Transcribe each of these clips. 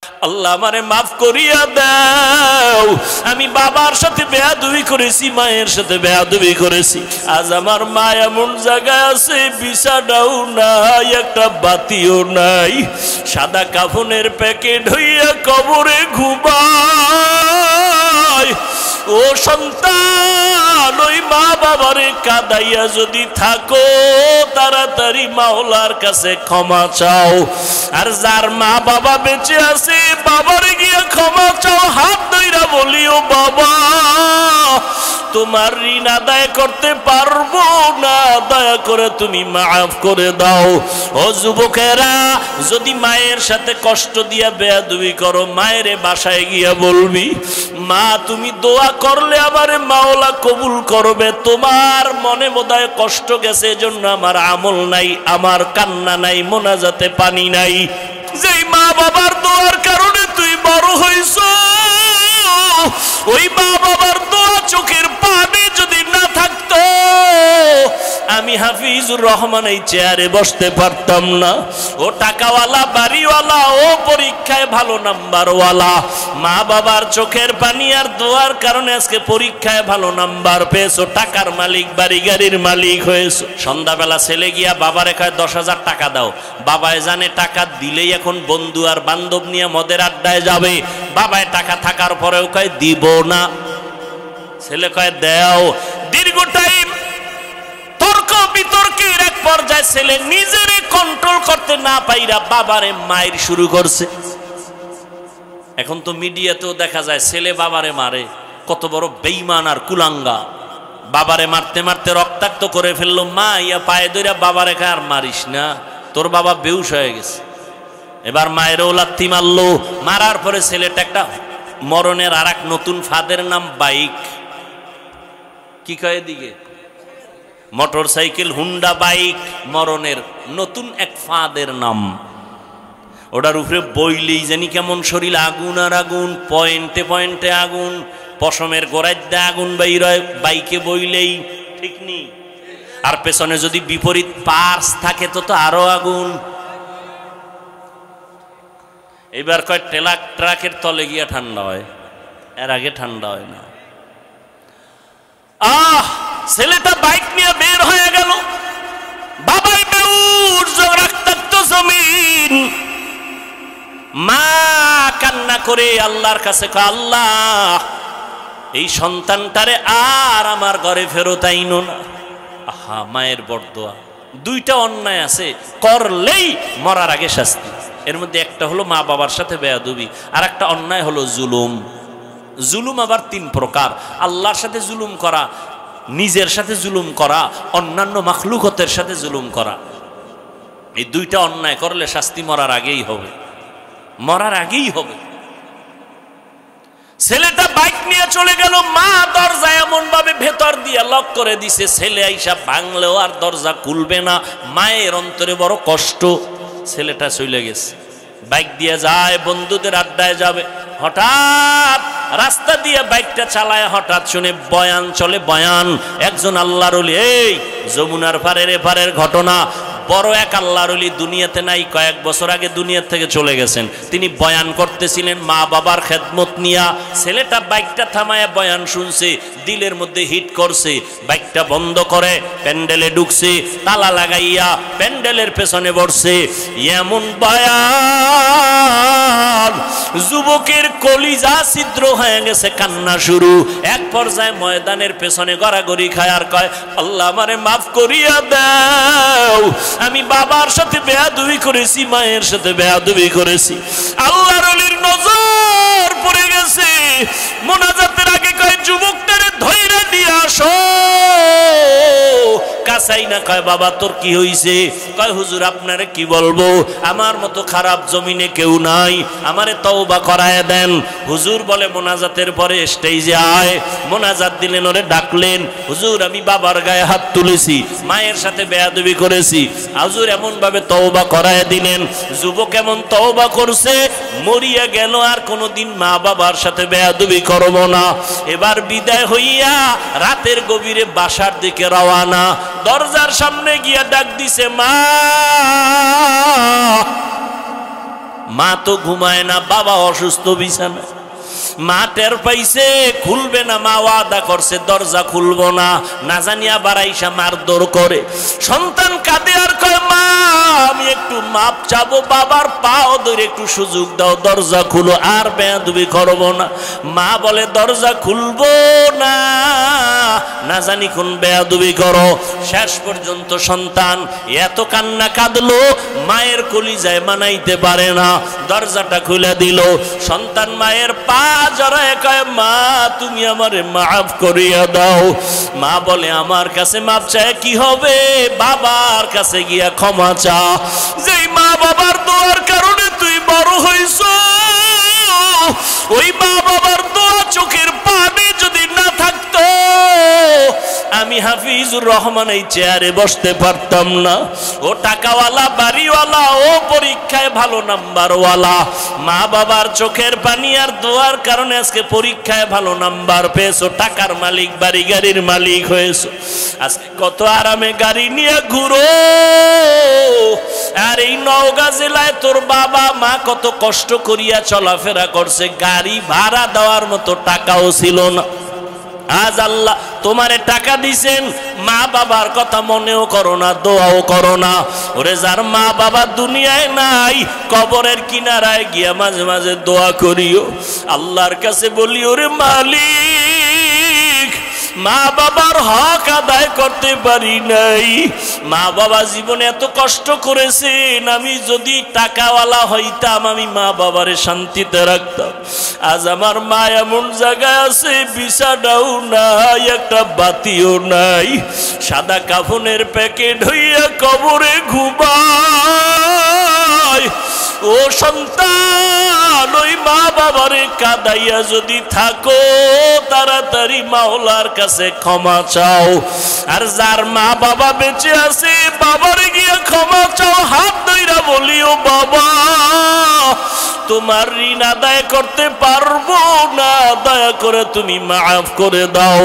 আল্লাহ আমারে মাফ করিয়া দাও, আমি বাবার সাথে বেয়াদবি করেছি, মায়ের সাথে বেয়াদবি করেছি। আজ আমার মা এমন জায়গায় আছে, বিছানাও নাই, একটা বাতিও নাই, সাদা কাফনের প্যাকেট হইয়া কবরে ঘুমায়। ও সন্তান, ওই মা বাবারে কাঁদাইয়া যদি থাকো, তাড়াতাড়ি মাওলার কাছে ক্ষমা চাও। আর যার মা বাবা বেঁচে আছে, বাবারে গিয়া ক্ষমা চাও, হাত ধইরা বলিও বাবা তোমার ঋণ আদায় করতে পারবো না, দয়া করে তুমি মাফ করে দাও। ও যুবকেরা, যদি মায়ের সাথে কষ্ট দিয়া বেয়াদবি করো, মায়ের বাসায় গিয়া বলবি মা তুমি দোয়া করলে আমারে মাওলা কবুল করবে, তোমার মনে বোধহয় কষ্ট গেছে, এজন্য আমার আমল নাই, আমার কান্না নাই, মোনাজাতে পানি নাই। যেই মা বাবার দোয়ার কারণে তুই বড় হইছ, ওই মা বাবার দোয়া চোখের পানি যদি না থাকতো, আমি হাফিজুর রহমান এই চেয়ারে বসতে পারতাম না। ও টাকাওয়ালা, বাড়িওয়ালা, ও পরীক্ষায় ভালো নাম্বারওয়ালা, মা বাবার চোখের পানি আর দোয়ার কারণে আজকে পরীক্ষায় ভালো নাম্বার পেয়েছো, টাকার মালিক, বাড়ি গাড়ির মালিক হয়েছো। সন্ধ্যাবেলা ছেলে গিয়া বাবারে কয় 10,000 টাকা দাও, বাবায় জানে টাকা দিলেই এখন বন্ধু আর বান্ধব নিয়ে মদের আড্ডায় যাবে। বাবায় টাকা থাকার পরেও কয় দিব না, ছেলে কয় দেও। দীর্ঘ টাইম তর্ক বিতর্কের এক পর্যায়ে ছেলে নিজেরে কন্ট্রোল করতে না পাইরা বাবারে মাইর শুরু করছে। এখন তো মিডিয়াতেও দেখা যায় ছেলে বাবারে মারে, কত বড় বেঈমান আর কুলাঙ্গা। বাবারে মারতে মারতে রক্তাক্ত করে ফেললো, মা ইয়া পায়ে ধরে বাবারে কয় আর মারিস না, তোর বাবা বেহুশ হয়ে গেছে। এবার মায়েরও লাথি মারলো, মারার পরে ছেলেটা একটা মরণের আর এক নতুন ফাঁদের নাম বাইক, কি কয় দিকে মোটর সাইকেল, হুন্ডা বাইক, মরণের নতুন এক ফাঁদের নাম। ওটার উপরে বইলেই জানি কেমন শরীর আগুন আর আগুন, পয়েন্টে পয়েন্টে আগুন, পশমের গোড়ায় দিয়ে আগুন বাইর হয় বাইকে বইলেই, ঠিক নি? আর পেছনে যদি বিপরীত পার্স থাকে তো আরো আগুন। এবার কয় ট্রাকের তলে গিয়া ঠান্ডা হয়, এর আগে ঠান্ডা হয় না। ছেলেটা বাইক নিয়ে বের হয়ে গেল, বাবাই বেউর রক্তাক্ত জমিন। মা কান্না করে আল্লাহর কাছে কয় আল্লাহ এই সন্তানটারে আর আমার ঘরে ফেরত আইনো না। আহা, মায়ের বড়দোয়া। দুইটা অন্যায় আছে, করলেই মরার আগে শাস্তি। এর মধ্যে একটা হলো মা বাবার সাথে বেয়াদবি, আর একটা অন্যায় হলো জুলুম। জুলুম আবার 3 প্রকার: আল্লাহর সাথে জুলুম করা, নিজের সাথে জুলুম করা, অন্যান্য মাখলুকতের সাথে জুলুম করা। এই দুইটা অন্যায় করলে শাস্তি মরার আগেই হবে, মরার আগেই হবে। ছেলেটা বাইক নিয়ে চলে গেল, মা দরজা এমন ভাবে ভেতর দিয়ে লক করে দিছে, ছেলে আইসা ভাঙলেও আর দরজা খুলবে না। মায়ের অন্তরে বড় কষ্ট। ছেলেটা চলে গেছে, বাইক দিয়ে যায়, বন্ধুদের আড্ডায় যাবে। হঠাৎ রাস্তা দিয়ে বাইকটা চালায়, হঠাৎ শুনে বয়ান চলে, বয়ান। একজন আল্লাহর ওলি, এই যমুনার পারের এপারের ঘটনা। বড় এক আল্লাহর ওলি দুনিয়াতে নাই, কয়েক বছর আগে দুনিয়া থেকে চলে গেছেন। তিনি বয়ান করতেছিলেন মা বাবার খেদমত নিয়া। ছেলেটা বাইকটা থামায়া বয়ান শুনছে, দিলের মধ্যে হিট করছে, বাইকটা বন্ধ করে প্যান্ডেলে ঢুকছে, তালা লাগাইয়া প্যান্ডেলের পেছনে বসছে। এমন বয়ান, যুবকের কলিজা ছিদ্র হয়ে গেছে, কান্না শুরু। এক পর্যায়ে ময়দানের পেছনে গড়াগড়ি খায় আর কয় আল্লাহ আমারে মাফ করিয়া দাও, আমি বাবার সাথে বেয়াদবি করেছি, মায়ের সাথে বেয়াদবি করেছি। আল্লাহর ওলির নজর পড়ে গেছে। মোনাজাতের আগে কয় যুবকটারে ধইরা দিয়ে আসো। কাছাই না, কয় বাবা তোর কি হইছে? কয় হুজুর আপনারে কি বলবো, আমার মতো খারাপ জমিনে কেউ নাই, আমারে তওবা করায় দেন। হুজুর বলে মোনাজাতের পরে স্টেজে আয়। মোনাজাত দিলেন, ওরে ডাকলেন। হুজুর আমি বাবার গায়ে হাত তুলেছি, মায়ের সাথে বেয়াদবি করেছি। হুজুর এমন ভাবে তওবা করায় দিলেন। যুবক এমন তওবা করছে, মরিয়া গেল আর কোনোদিন মা বাবার সাথে বেয়াদবি করব না। এবার বিদায় হইয়া রাতের গভীরে বাসার দিকে রওয়ানা। দরজার সামনে গিয়া ডাক দিছে, মা মা তো ঘুমায় না, বাবা অসুস্থ বিছানায়। মা টের পাইছে খুলবে না, মা ওয়াদা করছে দরজা খুলবো না, না জানিয়া বাড়াইসা মারধর করে। সন্তান কাঁদে আর কয় মা আমি একটু মাপ চাবো, বাবার পাও ধরে একটু সুযোগ দাও, দরজা খুলো, আর বেয়াদবি করবো না। মা বলে দরজা খুলবো না, না জানি কোন বেয়াদবি করো। শেষ পর্যন্ত সন্তান এত কান্না কাঁদলো, মায়ের কলিজায় মানাইতে পারে না, দরজাটা খুলে দিল। সন্তান মায়ের পা জড়ায় কয় মা তুমি আমারে মাফ করিয়া দাও। মা বলে আমার কাছে মাফ চায় কি হবে, বাবার কাছে গিয়া ক্ষমা চা। যেই মা বাবার দোয়ার কারণে তুই বড় হইছ, ওই মা বাবার দোয়া চোখের পানি যদি না থাকতো আমি হাফিজুর রহমান এই চেয়ারে বসতে পারতাম না। ও টাকাওয়ালা, বাড়িওয়ালা, ও পরীক্ষায় ভালো নাম্বারওয়ালা, মা বাবার চোখের পানি আর দোয়ার কারণে আজকে পরীক্ষায় ভালো নাম্বার পেয়েছো, টাকার মালিক, বাড়ি গাড়ির মালিক হয়েছো। আজকে কত আরামে গাড়ি নিয়ে ঘুরো। আর এই নওগাঁ জেলায় তোর বাবা মা কত কষ্ট করিয়া চলাফেরা করছে, গাড়ি ভাড়া দেওয়ার মতো টাকাও ছিল না। আজ আল্লাহ তোমারে টাকা দিছেন, মা বাবার কথা মনেও করো না, দোয়াও করো না। ওরে যার মা বাবা দুনিয়ায় নাই, কবরের কিনারায় গিয়া মাঝে মাঝে দোয়া করিও, আল্লাহর কাছে বলি ওরে মালিক মা বাবার হক আদায় করতে পারি নাই, মা বাবা জীবনে এত কষ্ট করেছেন, আমি যদি টাকাওয়ালা হইতাম আমি মা বাবারে শান্তিতে রাখতাম। আজ আমার মা এমন জায়গায় আছে, বিছানাও নাই, একটা বাতিও নাই, সাদা কাফনের প্যাকেট হইয়া কবরে ঘুমায়। ও সন্তান ওই মা বাবারে কাঁদাইয়া যদি থাকো, তাড়াতাড়ি মাওলার কাছে ক্ষমা চাও। আর যার মা বাবা বেঁচে আছে, বাবারে গিয়া ক্ষমা চাও, হাত ধইরা বলিও বাবা তোমার ঋণ আদায় করতে পারবো না, দয়া করে তুমি মাফ করে দাও।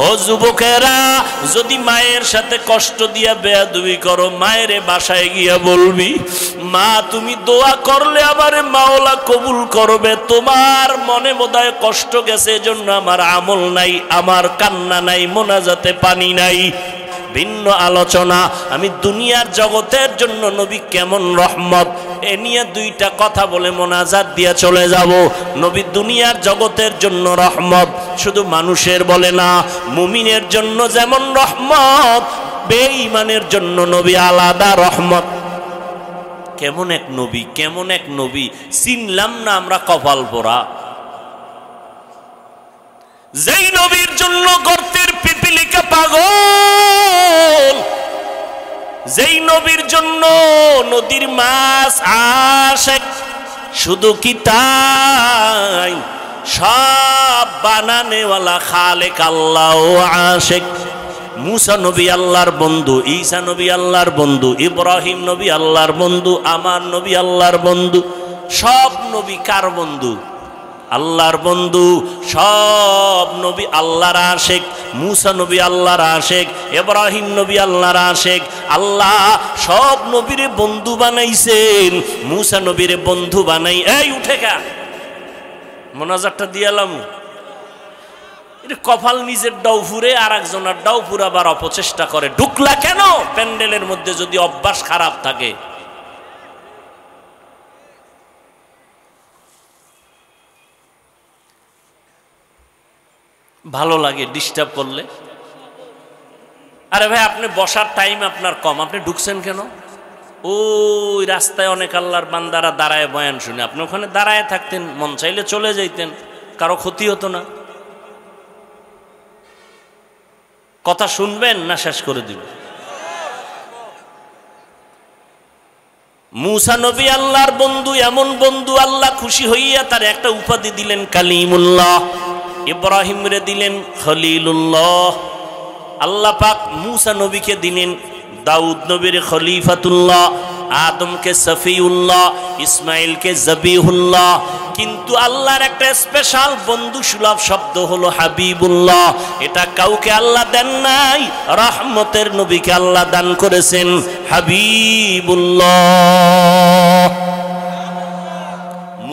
ও যুবকেরা, যদি মায়ের সাথে কষ্ট দিয়া বেয়াদবি করো, মায়ের বাসায় গিয়া বলবি মা তুমি দোয়া করলে আমারে মাওলা কবুল করবে, তোমার মনে বোধহয় কষ্ট গেছে এজন্য আমার আমল নাই, আমার কান্না নাই, মোনাজাতে পানি নাই। ভিন্ন আলোচনা। আমি দুনিয়ার জগতের জন্য নবী কেমন রহমত, এ নিয়ে দুইটা কথা বলে মোনাজাত দিয়া চলে যাব। নবী দুনিয়ার জগতের জন্য রহমত, শুধু মানুষের বলে না, মুমিনের জন্য যেমন রহমত, বেঈমানের জন্য নবী আলাদা রহমত। কেমন এক নবী, কেমন এক নবী, চিনলাম না আমরা কপাল পোড়া। যেই নবীর জন্য গর্তের পিপিলিকা পাগল, যেই নবীর জন্য নদীর মাছ আশেক, শুধু কি তাই, সব বানানেওয়ালা খালেক আল্লাহ আশেক। মুসা নবী আল্লাহর বন্ধু, ঈসা নবী আল্লাহর বন্ধু, ইব্রাহিম নবী আল্লাহর বন্ধু, আমার নবী আল্লাহর বন্ধু। সব নবী কার বন্ধু? আল্লাহর বন্ধু। সব নবী আল্লাহর আশেক। মুসা নবী আল্লাহর আশেক, ইব্রাহিম নবী আল্লাহর আশেক। আল্লাহ সব নবীরে বন্ধু বানাইছেন, মুসা নবীরে বন্ধু বানাই। এই উঠে গা, মোনাজাতটা দিয়ালাম। এটা কপাল নিজের ডাউ ফুরে, আর একজনের ডাউ ফুরাবার অপচেষ্টা করে। ঢুকলা কেন প্যান্ডেলের মধ্যে যদি অভ্যাস খারাপ থাকে? ভালো লাগে ডিস্টার্ব করলে। আরে ভাই আপনি বসার টাইম আপনার কম, আপনি ঢুকছেন কেন? ওই রাস্তায় অনেক আল্লাহর বান্দারা দাঁড়ায় বয়ান শুনে, আপনি ওখানে দাঁড়ায় থাকতেন, মন চাইলে চলে যাইতেন, কারো ক্ষতি হতো না। কথা শুনবেন না শেষ করে দিব? মুসা নবী আল্লাহর বন্ধু, এমন বন্ধু আল্লাহ খুশি হইয়া তার একটা উপাধি দিলেন কালিমুল্লাহ। ইব্রাহিম রে দিলেন খলিলুল্লাহ। আল্লাহ পাক মুসা নবীকে দিলেন দাউদ নবীর খলিফাতুল্লাহ, আদমকে সফিউল্লাহ, ইসমাইলকে জবিহুল্লাহ। কিন্তু আল্লাহর একটা স্পেশাল বন্ধু সুলভ শব্দ হলো হাবিবুল্লাহ। এটা কাউকে আল্লাহ দেন নাই, রহমতের নবীকে আল্লাহ দান করেছেন হাবিবুল্লাহ।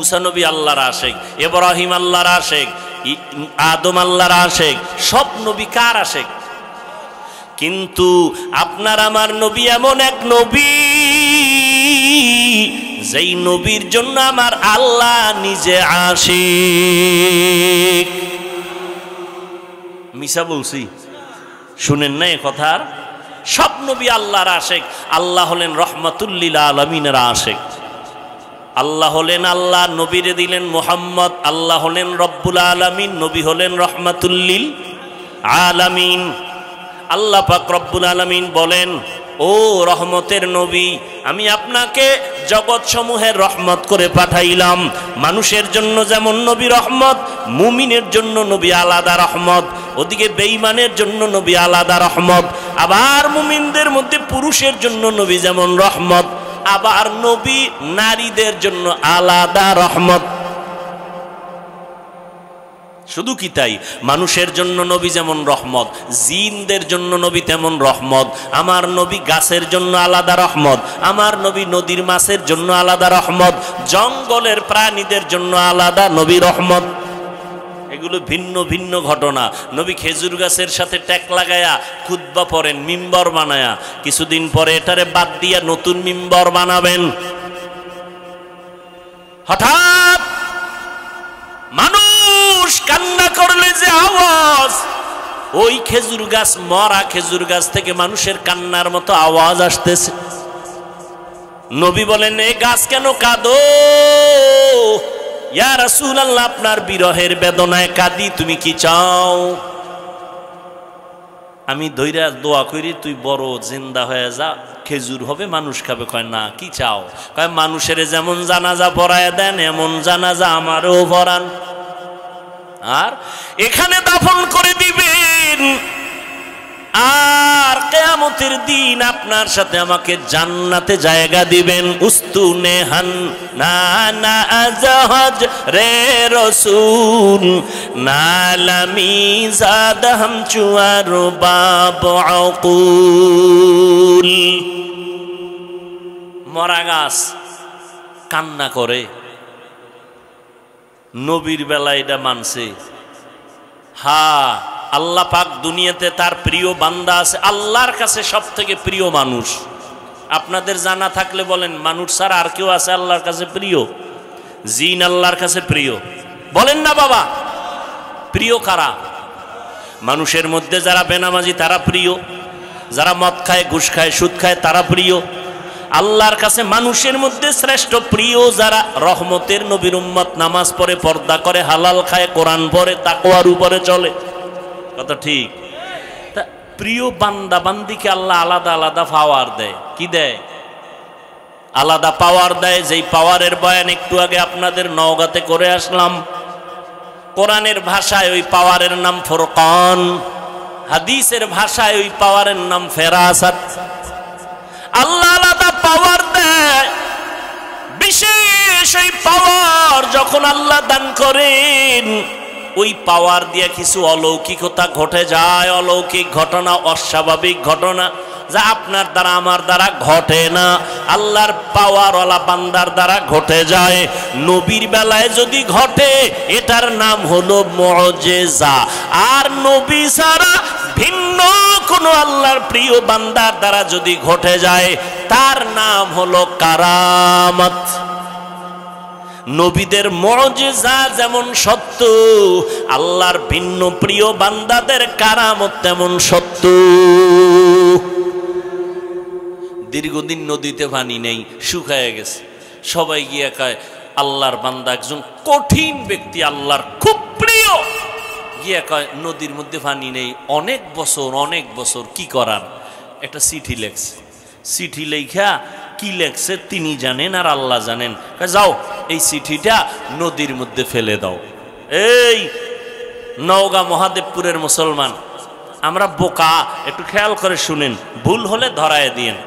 মুসা নবী আল্লাহর আশেক, ইব্রাহিম আল্লাহর আশেক, আদম আল্লাহর আশেক, সব নবী কার আশেক? কিন্তু আপনার আমার নবী এমন এক নবী যেই নবীর জন্য আমার আল্লাহ নিজে আশিক। মিছা বলছি? শুনেন না এ কথা? সব নবী আল্লাহর আশেক। আল্লাহ হলেন রহমাতুল লিল আলামিনের আশেক। আল্লাহ হলেন আল্লাহ, নবীরে দিলেন মুহাম্মদ। আল্লাহ হলেন রব্বুল আলামিন, নবী হলেন রহমাতুল লিল আলামিন। আল্লাহ পাক রব্বুল আলামিন বলেন, ও রহমতের নবী, আমি আপনাকে জগৎ সমূহের রহমত করে পাঠাইলাম। মানুষের জন্য যেমন নবী রহমত, মুমিনের জন্য নবী আলাদা রহমত, ওদিকে বেঈমানের জন্য নবী আলাদা রহমত। আবার মুমিনদের মধ্যে পুরুষের জন্য নবী যেমন রহমত, আবার নবী নারীদের জন্য আলাদা রহমত। শুধু কি তাই? মানুষের জন্য নবী যেমন রহমত, জিনদের জন্য নবী তেমন রহমত। আমার নবী গাছের জন্য আলাদা রহমত, আমার নবী নদীর মাছের জন্য আলাদা রহমত, জঙ্গলের প্রাণীদের জন্য আলাদা নবী রহমত। এগুলো ভিন্ন ভিন্ন ঘটনা। নবী খেজুর গাছের সাথে ট্যাক লাগায়া খুতবা পড়েন, মিম্বর বানায়া। কিছুদিন পরে এটারে বাদ দিয়া নতুন মিম্বর বানাবেন। হঠাৎ মানুষ কান্না করলে যে আওয়াজ, ওই খেজুর গাছ, মরা খেজুর গাছ থেকে মানুষের কান্নার মতো আওয়াজ আসতেছে। নবী বলেন, এ গাছ কেন কাঁদো? ইয়া রাসূলুল্লাহ, আপনার বিরহের বেদনায় কাঁদি, তুমি কি চাও? আমি ধৈর্য দোয়া করি, তুই বড় জিন্দা হয়ে যা, খেজুর হবে, মানুষ খাবে। কয় না, কি চাও? কয় মানুষের যেমন জানাজা পড়ায় দেন, এমন জানাজা আমারও পড়ান, আর এখানে দাফন করে দিবেন, আর কিয়ামতের দিন আপনার সাথে আমাকে জান্নাতে জায়গা দিবেন। উস্তুনে হান না না আজহাজ রে রসুল নালামি জাদ হাম চুয়ার বাব আকুল। মরা গাছ কান্না করে, নবীর বেলায় এটা মানছে। হ্যাঁ, আল্লাহ পাক দুনিয়াতে তার প্রিয় বান্দা আছে। আল্লাহর কাছে সব থেকে প্রিয় মানুষ। আপনাদের জানা থাকলে বলেন, মানুষ ছাড়া আর কেউ আছে আল্লাহর কাছে প্রিয়? জিন আল্লাহর কাছে প্রিয়? বলেন না বাবা, প্রিয় কারা? মানুষের মধ্যে যারা বেনামাজি তারা প্রিয়, যারা মদ খায়, ঘুষ খায়, সুদ খায় তারা প্রিয়। আল্লাহর কাছে মানুষের মধ্যে শ্রেষ্ঠ প্রিয় যারা রহমতের নবীর উম্মত, নামাজ পড়ে, পর্দা করে, হালাল খায়, কোরআন পড়ে, তাকওয়ার উপরে চলে। কথা ঠিক? তা প্রিয় বান্দা বান্দিকে আল্লাহ আলাদা আলাদা পাওয়ার দেয়। কি দেয়? আলাদা পাওয়ার দেয়। যেই পাওয়ারের বয়ান একটু আগে আপনাদের নওগাঁতে করে আসলাম। কোরআনের ভাষায় ওই পাওয়ারের নাম ফুরকান, হাদিসের ভাষায় ওই পাওয়ারের নাম ফেরাসাত। আল্লাহ আলাদা পাওয়ার দেয়। বিশেষ ওই পাওয়ার যখন আল্লাহ দান করেন, ওই পাওয়ার দিয়ে কিছু অলৌকিকতা ঘটে যায়। অলৌকিক ঘটনা, অস্বাভাবিক ঘটনা যা আপনার দ্বারা আমার দ্বারা ঘটে না, আল্লাহর পাওয়ারওয়ালা বান্দার দ্বারা ঘটে যায়। নবীর বেলায় যদি ঘটে, এটার নাম হলো মুজিজা। আর নবী ছাড়া ভিন্ন কোনো আল্লাহর প্রিয় বান্দার দ্বারা যদি ঘটে যায়, তার নাম হলো কারামত। নবীদের মুজিজা যেমন সত্য, আল্লাহর ভিন্ন প্রিয় বান্দাদের কারামত তেমন সত্য। দীর্ঘদিন নদীতে পানি নেই, শুকায় গেছে। সবাই গিয়ে কয়, আল্লাহর বান্দা একজন কঠিন ব্যক্তি, আল্লাহর খুব প্রিয়, গিয়ে কয় নদীর মধ্যে পানি নেই, অনেক বছর কি করার? একটা চিঠি লেখছে। চিঠি লেখা কি লেখছে তিনি জানেন আর আল্লাহ জানেন। যাও, এই চিঠিটা নদীর মধ্যে ফেলে দাও। এই নওগাঁ মহাদেবপুরের মুসলমান, আমরা বোকা, একটু খেয়াল করে শুনেন, ভুল হলে ধরায় দিয়েন।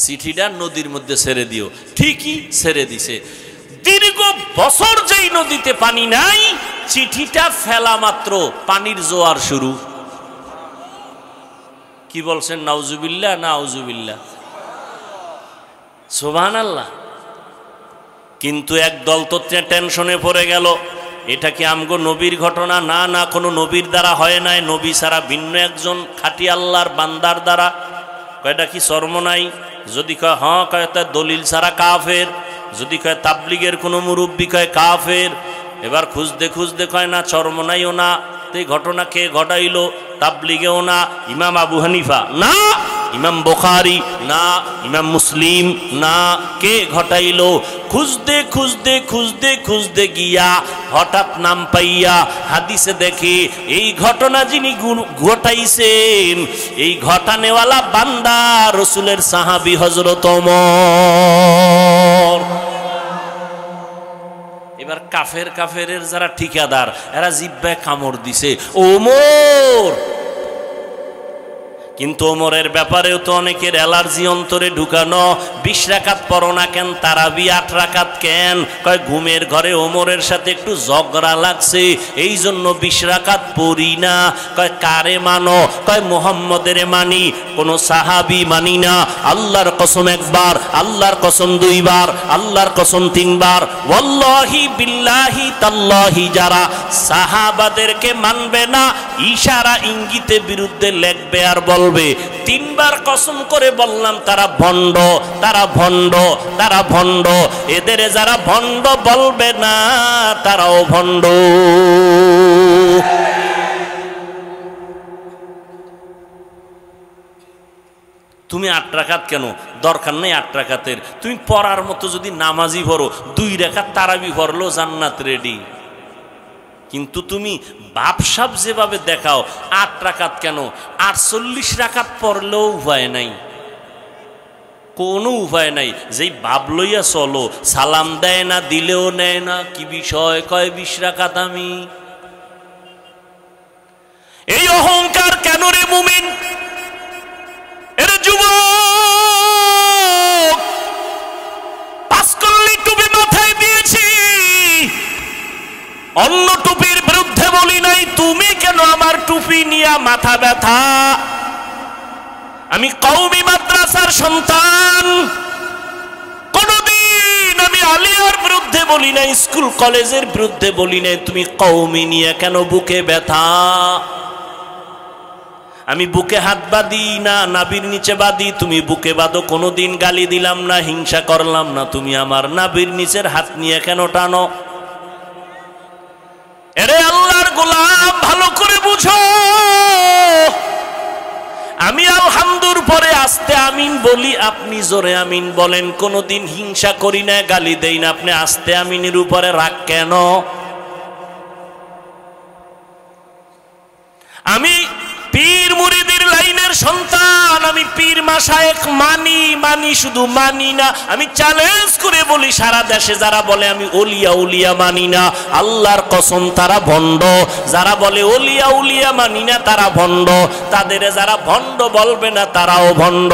চিঠিটা নদীর মধ্যে ছেড়ে দিও। ঠিকই ছেড়ে দিছে। দীর্ঘ বছর যেই নদীতে পানি নাই, চিঠিটা ফেলা মাত্র পানির জোয়ার শুরু। কি বলছেন? নাউজুবিল্লাহ, নাউজুবিল্লাহ, সুবহানাল্লাহ। কিন্তু একদল তো টেনশনে পড়ে গেল, এটা কি আমগো নবীর ঘটনা? না না, কোনো নবীর দ্বারা হয় নাই, নবী ছাড়া ভিন্ন একজন খাঁটি আল্লাহর বান্দার দ্বারা। কয়টা কি শর্ম নাই? যদি কয় হ্যাঁ, কয় তার দলিল ছাড়া কাফের। যদি কয় তাবলিগের কোনো মুরব্বী কয় কাফের। এবার খুঁজতে খুঁজতে কয় না, চর্ম নাইও না। তো এই ঘটনা কে ঘটাইলো? তাবলিগেও না, ইমাম আবু হানিফা না, ইমাম বুখারী না, ইমাম মুসলিম না, কে ঘটাইলো? খুঁজতে খুঁজতে খুঁজতে খুঁজতে গিয়া হঠাৎ নাম পাইয়া হাদিসে দেখে এই ঘটনা যিনি ঘটাইছেন, এই ঘটানেওয়ালা বান্দা রসুলের সাহাবী হযরত ওমর। এবার কাফের যারা ঠিকাদার, এরা জিহ্বায় কামড় দিছে ওমর। কিন্তু ওমরের ব্যাপারেও তো অনেকের অ্যালার্জি অন্তরে ঢুকানো। 20 রাকাত পড়ো না কেন, তারাবি 8 রাকাত কেন? কয় ঘুমের ঘরে ওমরের সাথে একটু ঝগড়া লাগছে, এই জন্য 20 রাকাত পড়ি না। কয় কারে মানো? কয় মুহাম্মদের মানি, কোন সাহাবী মানি না। আল্লাহর কসম একবার, আল্লাহর কসম 2 বার, আল্লাহর কসম 3 বার, ওয়াল্লাহি বিল্লাহি তাল্লাহি যারা সাহাবাদেরকে মানবে না, ইশারা ইঙ্গিতে বিরুদ্ধে লেখবে আর বলবে। 3 বার কসম করে বললাম তারা ভণ্ড, তারা ভণ্ড, তারা ভণ্ড। এদের যারা ভণ্ড বলবে না, তারাও ভণ্ড। তুমি 8 রাকাত কেন? দরকার নেই 8 রাকাতের। তুমি পড়ার মতো যদি নামাজি পড়ো, 2 রাকাত তারাবি পড়লেও জান্নাত রেডি। কিন্তু তুমি বাপসাপ যেভাবে দেখাও, 8 রাকাত কেন, 48 রাকাত পড়লেও উপায় নাই, কোনো উপায় নাই। যেই বাপ লইয়া চলো, সালাম দেয় না, দিলেও নেয় না। কি বিষয়? কয় 20 রাকাত আমি। এই অহংকার কেন রে মুমিন? এর যুবক, 5 কল্লি টুপি মাথায় দিয়েছি, অন্য টুপির বিরুদ্ধে বলি নাই। তুমি কেন আমার টুপি নিয়ে মাথা ব্যথা? আমি কওমি মাদ্রাসার সন্তান, কোনদিন আমি আলিয়ার বিরুদ্ধে বলি নাই, স্কুল কলেজের বিরুদ্ধে বলি নাই। তুমি কওমি নিয়ে কেন বুকে ব্যথা? আমি বুকে হাত বাঁধি না, নাভির নিচে বাঁধি, তুমি বুকে বাঁধো। কোনোদিন গালি দিলাম না, হিংসা করলাম না। তুমি আমার নাভির নিচের হাত নিয়ে কেন টানো? এরে আল্লাহর গোলাম, ভালো করে বুঝো। আমি আলহামদুর পরে আস্তে আমিন বলি, আপনি জোরে আমিন বলেন। কোনদিন হিংসা করি না, গালি দেই না। আপনি আস্তে আমিনের উপরে রাগ কেন? আমি পীর মুরিদের লাইনের সন্তান, আমি পীর মাশায়েখ মানি, শুধু মানি না, আমি চ্যালেঞ্জ করে বলি, সারা দেশে যারা বলে আমি ওলিয়া উলিয়া মানি না, আল্লাহর কসম তারা ভণ্ড। যারা বলে ওলিয়া উলিয়া মানি না, তারা ভণ্ড। তাদের যারা ভণ্ড বলবে না, তারাও ভণ্ড।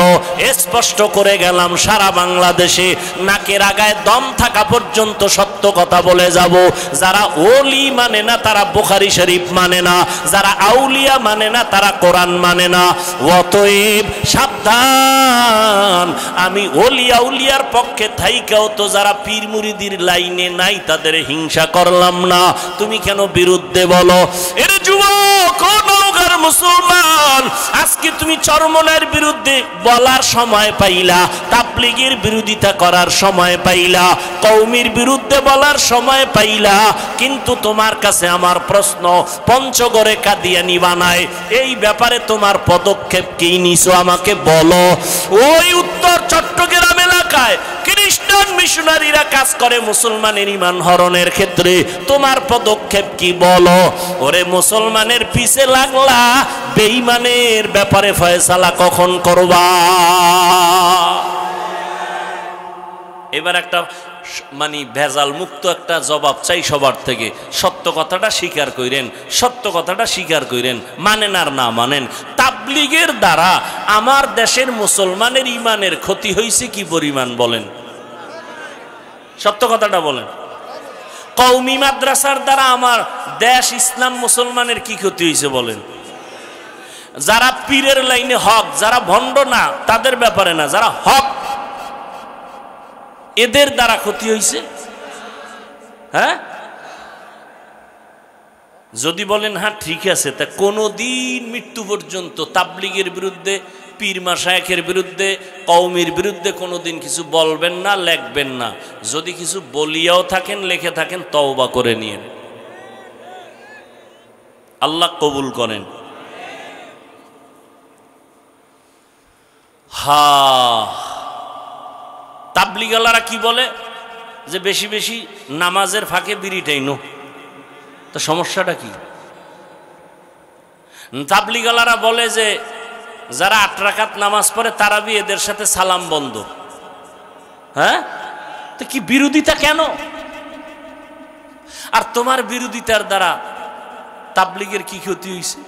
স্পষ্ট করে গেলাম, সারা বাংলাদেশে নাকের আগায় দম থাকা পর্যন্ত সত্য কথা বলে যাব। যারা ওলি মানে না, তারা বুখারী শরীফ মানে না। যারা আউলিয়া মানে না, তারা কোরআন মানে না। অতএব সাবধান। আমি ওলিয়া উলিয়ার পক্ষে থাইকাও তো যারা পীর মুরিদির লাইনে নাই, তাদের হিংসা করলাম না। তুমি কেন বিরুদ্ধে বলো? এর যুবক, নওগাঁর মুসলমান, আজকে তুমি চরমনের বিরুদ্ধে বলার সময় পাইলা, তাবলীগের বিরোধিতা করার সময় পাইলা, কওমির বিরুদ্ধে বলার সময় পাইলা। কিন্তু তোমার কাছে আমার প্রশ্ন, পঞ্চগড়ে কাদিয়ানি বানায়, এই ব্যাপারে তোমার পদক্ষেপ কি নিছো আমাকে বলো। ওই উত্তর চট্টগ্রাম এলাকায় খ্রিস্টান মিশনারিরা কাজ করে মুসলমানের ঈমান হরণের ক্ষেত্রে, তোমার পদক্ষেপ কি বলো। ওরে মুসলমানের পিছে লাগলা, বেঈমানের ব্যাপারে ফয়সালা কখন করবা? এবার একটা মানে ভেজাল মুক্ত একটা জবাব চাই সবার থেকে। সত্য কথাটা স্বীকার কইরেন, সত্য কথাটা স্বীকার কইরেন, মানেন আর না মানেন। তাবলীগের দ্বারা আমার দেশের মুসলমানের ইমানের ক্ষতি হয়েছে কি পরিমাণ বলেন? সত্য কথাটা বলেন। কওমি মাদ্রাসার দ্বারা আমার দেশ ইসলাম মুসলমানের কি ক্ষতি হয়েছে বলেন? যারা পীরের লাইনে হক, যারা ভণ্ড না তাদের ব্যাপারে না, যারা হক এদের দ্বারা ক্ষতি হয়েছে। হ্যাঁ, যদি বলেন হ্যাঁ ঠিক আছে, তা কোনোদিন মৃত্যু পর্যন্ত তাবলিগের বিরুদ্ধে, পীর মাশায়েখের বিরুদ্ধে, কওমির বিরুদ্ধে কোনোদিন কিছু বলবেন না, লেখবেন না। যদি কিছু বলিয়াও থাকেন, লিখে থাকেন, তওবা করে নিয়েন, আল্লাহ কবুল করেন। তাবলিগালারা কি বলে যে বেশি বেশি নামাজের ফাঁকে বিড়িটাই নো, তো সমস্যাটা কি? তাবলিগালারা বলে যে যারা 8 রাকাত নামাজ পড়ে তারাবি এদের সাথে সালাম বন্ধ। হ্যাঁ, তো কি বিরোধিতা কেন? আর তোমার বিরোধিতার দ্বারা তাবলিগের কি ক্ষতি হয়েছে?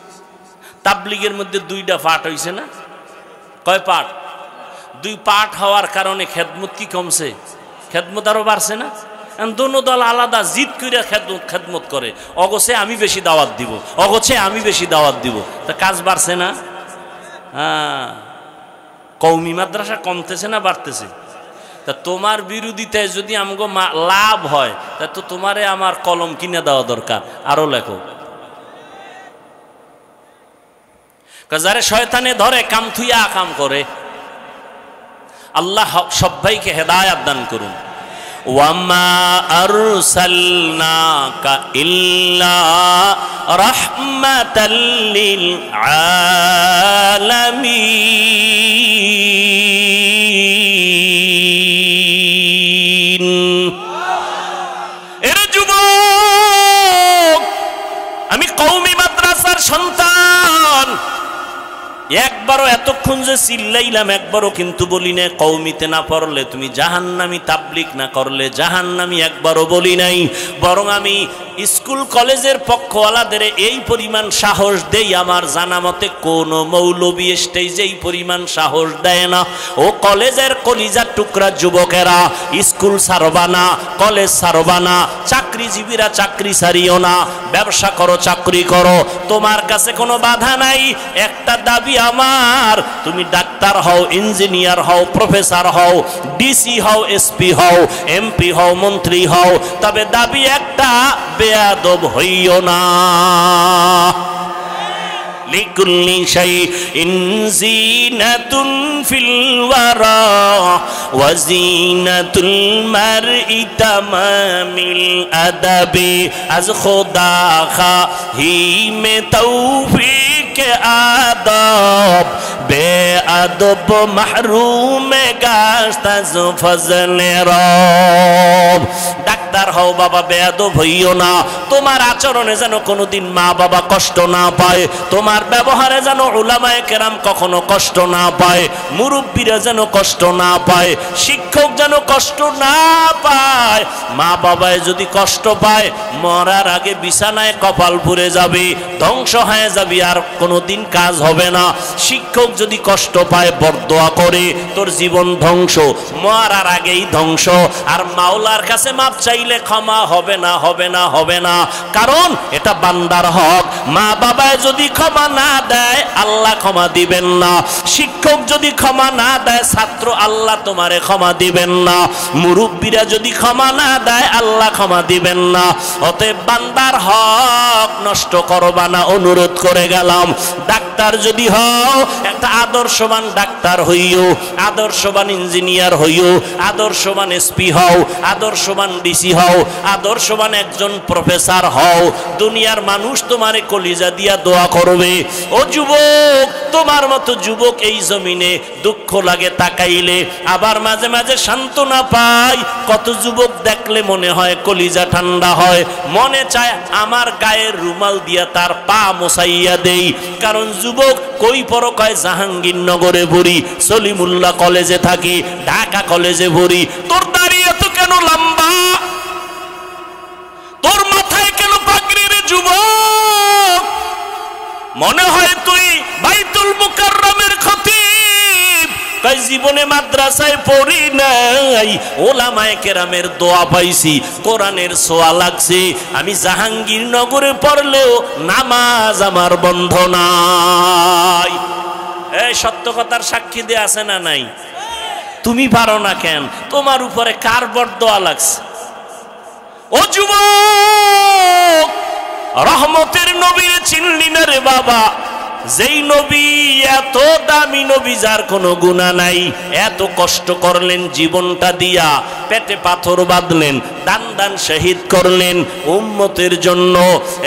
তাবলিগের মধ্যে 2টা পার্ট হয়েছে না? কয় পার্ট? 2 পার্ট হওয়ার কারণে খেদমত কি কমছে? খেদমত আরো বাড়ছে না? দোনো দল আলাদা জিদ করে খেদমত করে, অগোছে আমি বেশি দাওয়াত দিব, অগোছে আমি বেশি দাওয়াত দিব, তা কাজ বাড়ছে না? হ্যাঁ, কওমি মাদ্রাসা কমতেছে না বাড়তেছে? তা তোমার বিরোধিতায় যদি আমগো লাভ হয়, তা তো তোমারে আমার কলম কিনে দেওয়া দরকার, আরো লেখো। যারে শয়তানে ধরে কাম থুইয়া কাম করে, আল্লাহ সবাইকে হেদায়েত দান করুন। ওয়ামা আরসালনাকা ইল্লা রাহমাতাল লিল আলামিন। এর যুবক, আমি কওমি মাদ্রাসার সন্তান, একবারও এতক্ষণ যে চিল্লাইলাম একবারও কিন্তু বলি না কওমিতে না পড়লে তুমি জাহান্নামী, তাবলিগ না করলে জাহান্নামী, একবারও বলি নাই। বরং আমি স্কুল কলেজের পক্ষওয়ালাদের এই পরিমাণ সাহস দেই, আমার জানা মতে কোন মৌলবী স্টেজে এই পরিমাণ সাহস দেয় না। ও কলেজের কলিজার টুকরা যুবকেরা, স্কুল ছাড়বা না, কলেজ ছাড়বা না, চাকরিজীবীরা চাকরি ছাড়িও না, ব্যবসা করো, চাকরি করো, তোমার কাছে কোনো বাধা নাই। একটা দাবি আমার, তুমি ডাক্তার হও, ইঞ্জিনিয়ার হও, প্রফেসর হও, ডিসি হও, এসপি হও, এমপি হও, মন্ত্রী হও, তবে দাবি একটা, বেয়াদব হইও না। লিকুল্লি শাইইন জিনাতুন ফিল ওয়ারা ওয়া জিনাতুল মারই তামামিল আদাবি। আজ খোদা খাহি মে তৌফিক আদব, বেআদব মাহরুম গাশত আজ ফজলে রব। ডাক্তার হও বাবা, বেয়াদব হইও না। তোমার আচরণে যেন কোনোদিন মা বাবা কষ্ট না পায়, তোমার ব্যবহারে যেন উলামায়ে কেরাম কখনো কষ্ট না পায়, মুরব্বীরা যেন কষ্ট না পায়, শিক্ষক যেন কষ্ট না পায়। মা বাবায় যদি কষ্ট পায়, মরার আগে বিছানায় কপাল পুড়ে যাবে, ধ্বংস হয়ে যাবে, আর কোনোদিন কাজ হবে না। শিক্ষক যদি কষ্ট পায়, বরদোয়া করে, তোর জীবন ধ্বংস, মরার আগেই ধ্বংস। আর মাওলার কাছে মাপ চাইলে ক্ষমা হবে না, হবে না, হবে না, কারণ এটা বান্দার হক। মা বাবায় যদি ক্ষমা না দেয়, আল্লাহ ক্ষমা দিবেন না। শিক্ষক যদি ক্ষমা না দেয়, ছাত্র, আল্লাহ তোমারে ক্ষমা দিবেন না। মুরব্বীরা যদি ক্ষমা না দেয়, আল্লাহ ক্ষমা দিবেন না। অতএব বান্দার হক নষ্ট করবা না, অনুরোধ করে গেলাম। ডাক্তার যদি হও, একটা আদর্শবান ডাক্তার হইও, আদর্শবান ইঞ্জিনিয়ার হইও, আদর্শবান এসপি হও, আদর্শবান ডিসি হও, আদর্শবান একজন প্রফেসর হও। দুনিয়ার মানুষ তোমারে কলিজা দিয়া দোয়া করবে। ও যুবক, তোমার মতো যুবক এই জমিনে দুঃখ লাগে তাকাইলে, আবার মাঝে মাঝে সান্ত্বনা পাই। কত যুবক দেখলে মনে হয় কলিজা ঠান্ডা হয়, মনে চায় আমার গায়ের রুমাল দিয়া তার পা মোছাইয়া দেই। কারণ যুবক কই পড়ো, কয় জাহাঙ্গীরনগরে ভরি, সলিমুল্লাহ কলেজে থাকি, ঢাকা কলেজে ভরি। তোর দাঁড়িয়ে তো কেন লম্বা, তোর মাথায় কেন পাগড়ি রে যুবক? মনে হয় তুই বাইতুল মুকাররমের খতিব। কয় জীবনে মাদ্রাসায় পড়ি নাই, ওলামায়ে কেরামের দোয়া পাইছি, কোরআনের ছোঁয়া লাগছে। আমি জাহাঙ্গীরনগরে পড়লেও নামাজ আমার বন্ধ নাই। এই সত্য কথার সাক্ষী দিয়ে আছে না নাই? তুমি পারো না কেন? তোমার উপরে কার বরদোয়া লাগছে? ও যুবক, রহমতের নবীর চিনলি না রে বাবা? যেই নবী এত দামি নবী, যার কোনো গুনাহ নাই, এত কষ্ট করলেন জীবনটা দিয়া, পেটে পাথর বাঁধলেন, দান দান শহীদ করলেন উম্মতের জন্য।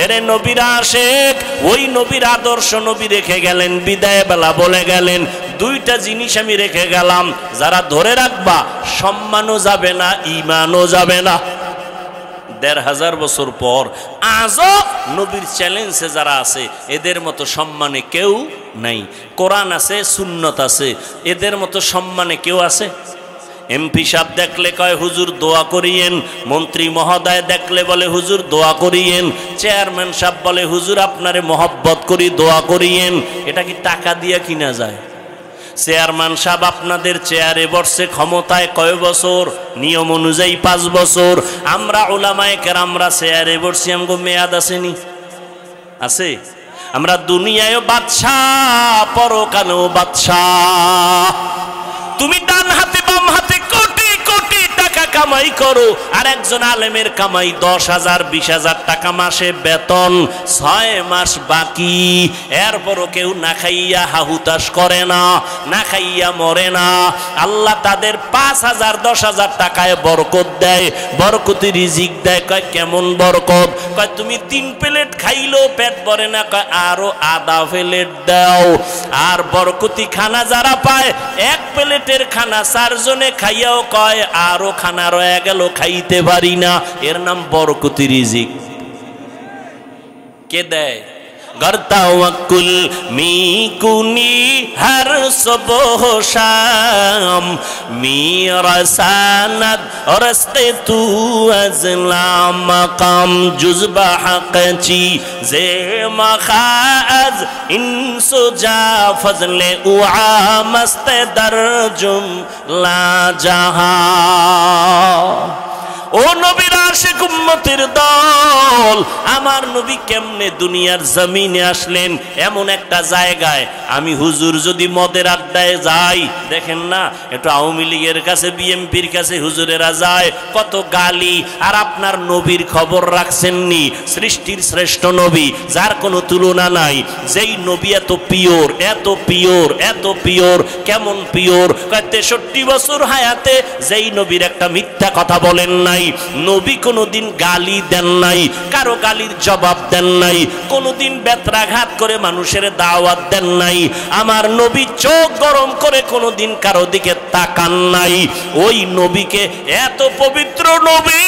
এরে নবীর আশিক, ওই নবীর আদর্শ নবী রেখে গেলেন, বিদায় বেলা বলে গেলেন, দুইটা জিনিস আমি রেখে গেলাম, যারা ধরে রাখবা সম্মানও যাবে না, ঈমানও যাবে না। ১৫০০ বছর পর আজও নবীর চ্যালেঞ্জে যারা আছে, এদের মতো সম্মানে কেউ নাই। কোরআন আছে, সুন্নত আছে, এদের মতো সম্মানে কেউ আছে? এমপি সাহেব দেখলে কয় হুজুর দোয়া করিয়েন, মন্ত্রী মহোদয় দেখলে বলে হুজুর দোয়া করিয়েন, চেয়ারম্যান সাহেব বলে হুজুর আপনারে মহব্বত করি দোয়া করিয়েন। এটা কি টাকা দিয়ে কিনা যায়? চেয়ারম্যান সাহেব আপনাদের চেয়ারে বসছে, ক্ষমতায় কয় বছর? নিয়ম অনুযায়ী 5 বছর। আমরা উলামায়ে কেরামরা চেয়ারে বসছি, আমগো মেয়াদ আসেনি? আছে। আমরা দুনিয়ায়ও বাদশাহ, পরকালেও বাদশাহ। তুমি ডান হাতে বাম হাতে কোটি কোটি টাকা কামাই করো, আর একজন আলেমের কামাই 10,000 20,000 টাকা মাসে বেতন, 6 মাস বাকি। এরপরও কেউ না খাইয়া হাহুতাশ করে না, না খাইয়া মরে না। আল্লাহ তাদের 5,000 10,000 টাকায় বরকত দেয়, বরকতি রিজিক দেয়। কয় কেমন বরকত? কয় তুমি 3 প্লেট খাইলেও পেট ভরে না, কয় আরো আধা প্লেট দাও। আর বরকতি খানা যারা পায়, 1 প্লেটের খানা 4 জনে খাইয়াও কয় আরো খানা রয়ে গেল, খাইতে পারি না। এর নাম বরকতি রিজিক। কে দেয়? গর্তাওয়াকুল মিকুনি হর সুবহ শাম, মিরাসানাত রস্তে তু আজলাম মাকাম জুজবা হাকচি জে মাখাজ ইনসুজা ফজলে উআ মস্তে দরজুম লা জাহা। ও নবীর আশিক উম্মতের দল, আমার নবী কেমনে দুনিয়ার জমিনে আসলেন? এমন একটা জায়গায় আমি হুজুর যদি মদের আড্ডায় যাই, দেখেন না একটু আওয়ামী লীগের কাছে বিএমপির কাছে হুজুরেরা যায়, কত গালি। আর আপনার নবীর খবর রাখছেননি? সৃষ্টির শ্রেষ্ঠ নবী, যার কোনো তুলনা নাই, যেই নবী এত পিওর, এত পিওর, এত পিওর। কেমন পিওর? 63 বছর হায়াতে যেই নবীর একটা মিথ্যা কথা বলেন নাই, নবী কোনদিন গালি দেন নাই, কারো গালির জবাব দেন নাই, কোনদিন বেত্রাঘাত করে মানুষের দাওয়াত দেন নাই। আমার নবী চোখ গরম করে কোনদিন কারো দিকে তাকান নাই। ওই নবীকে, এত পবিত্র নবী,